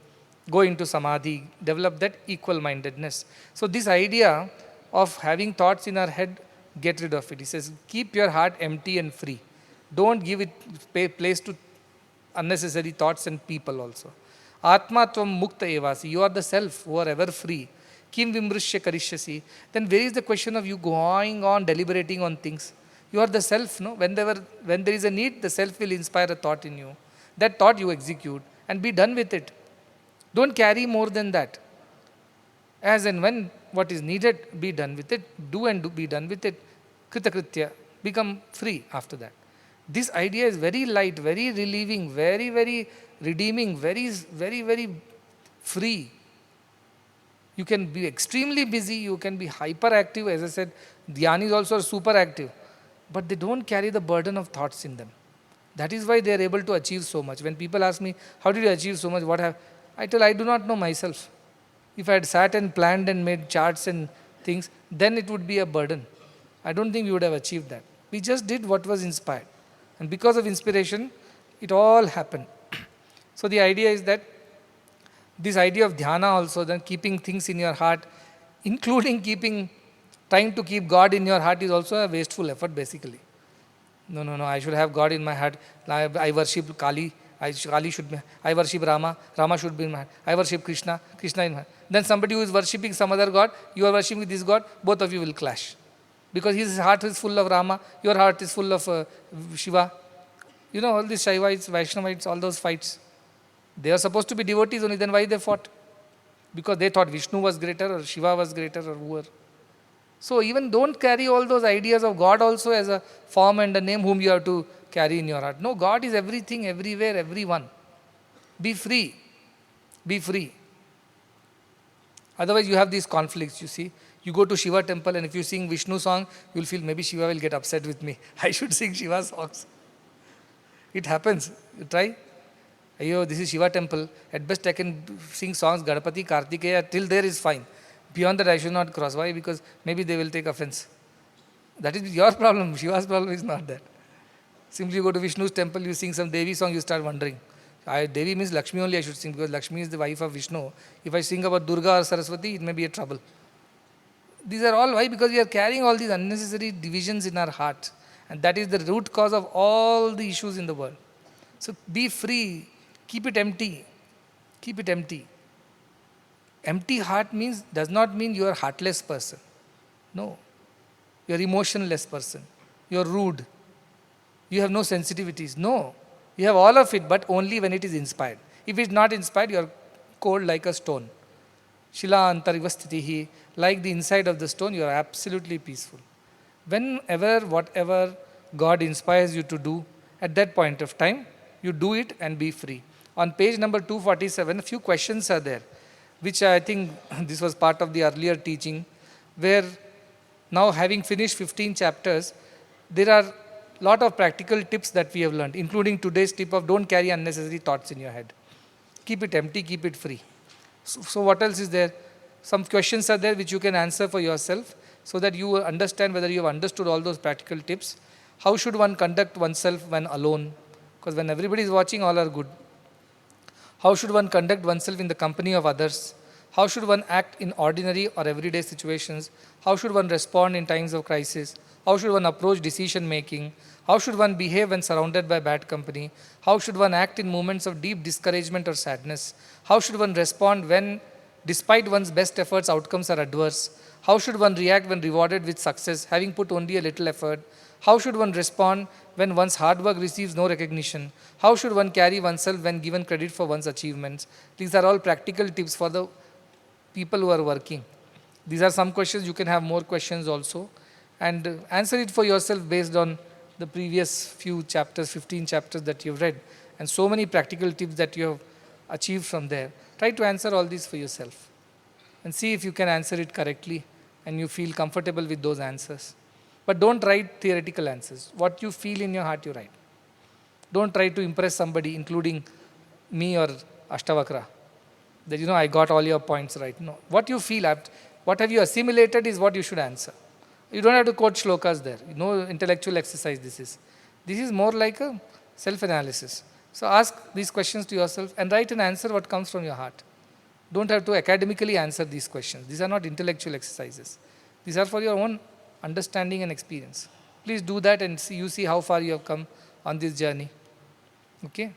Speaker 1: Go into samadhi, develop that equal-mindedness. So this idea of having thoughts in our head, get rid of it. He says, keep your heart empty and free. Don't give it place to unnecessary thoughts and people also. Atma tvam mukta evasi. You are the self who are ever free. Kim vimrishya karishyasi. Then where is the question of you going on deliberating on things? You are the self, no? When there is a need, the self will inspire a thought in you. That thought you execute and be done with it. Don't carry more than that. As and when what is needed, be done with it. Do and be done with it. Kritakritya. Become free after that. This idea is very light, very relieving, very, very redeeming, very, very, very free. You can be extremely busy, you can be hyperactive. As I said, dhyanis also are super active, but they don't carry the burden of thoughts in them. That is why they are able to achieve so much. When people ask me, how did you achieve so much? I tell, I do not know myself. If I had sat and planned and made charts and things, then it would be a burden. I don't think we would have achieved that. We just did what was inspired. And because of inspiration, it all happened. So the idea is that this idea of dhyana also, then keeping things in your heart, including trying to keep God in your heart, is also a wasteful effort basically. No, I should have God in my heart. I worship Kali. Kali should be, I worship Rama. Rama should be in my heart. I worship Krishna. Krishna in my heart. Then somebody who is worshipping some other God, you are worshipping this God, both of you will clash. Because his heart is full of Rama, your heart is full of Shiva. You know, all these Shaivites, Vaishnavites, all those fights. They are supposed to be devotees only, then why they fought? Because they thought Vishnu was greater or Shiva was greater or whoever. So even don't carry all those ideas of God also as a form and a name whom you have to carry in your heart. No, God is everything, everywhere, everyone. Be free. Be free. Otherwise you have these conflicts, you see. You go to Shiva temple and if you sing Vishnu song, you will feel maybe Shiva will get upset with me. I should sing Shiva songs. It happens. You try. Ayo, this is Shiva temple. At best I can sing songs, Ganapati, Kartikeya, till there is fine. Beyond that I should not cross. Why? Because maybe they will take offense. That is your problem. Shiva's problem is not that. Simply you go to Vishnu's temple, you sing some Devi song, you start wondering. Devi means Lakshmi only I should sing because Lakshmi is the wife of Vishnu. If I sing about Durga or Saraswati, it may be a trouble. These are all why? Because we are carrying all these unnecessary divisions in our heart. And that is the root cause of all the issues in the world. So be free. Keep it empty. Keep it empty. Empty heart does not mean you are a heartless person. No. You are emotionless person. You are rude. You have no sensitivities. No. You have all of it, but only when it is inspired. If it is not inspired, you are cold like a stone. Shila antarivastitihi. Like the inside of the stone, you are absolutely peaceful. Whenever, whatever God inspires you to do, at that point of time, you do it and be free. On page number 247, a few questions are there, which I think this was part of the earlier teaching, where now having finished 15 chapters, there are a lot of practical tips that we have learned, including today's tip of don't carry unnecessary thoughts in your head. Keep it empty, keep it free. So what else is there? Some questions are there which you can answer for yourself so that you understand whether you have understood all those practical tips. How should one conduct oneself when alone? Because when everybody is watching, all are good. How should one conduct oneself in the company of others? How should one act in ordinary or everyday situations? How should one respond in times of crisis? How should one approach decision making? How should one behave when surrounded by bad company? How should one act in moments of deep discouragement or sadness? How should one respond when, despite one's best efforts, outcomes are adverse? How should one react when rewarded with success, having put only a little effort? How should one respond when one's hard work receives no recognition? How should one carry oneself when given credit for one's achievements? These are all practical tips for the people who are working. These are some questions. You can have more questions also. And answer it for yourself based on the previous few chapters, 15 chapters that you've read. And so many practical tips that you have achieved from there. Try to answer all these for yourself. And see if you can answer it correctly and you feel comfortable with those answers. But don't write theoretical answers. What you feel in your heart, you write. Don't try to impress somebody, including me or Ashtavakra. That, I got all your points right. No. What you feel, what have you assimilated is what you should answer. You don't have to quote shlokas there. No intellectual exercise this is. This is more like a self-analysis. So ask these questions to yourself and write an answer what comes from your heart. Don't have to academically answer these questions. These are not intellectual exercises. These are for your own understanding and experience. Please do that and see how far you have come on this journey. Okay?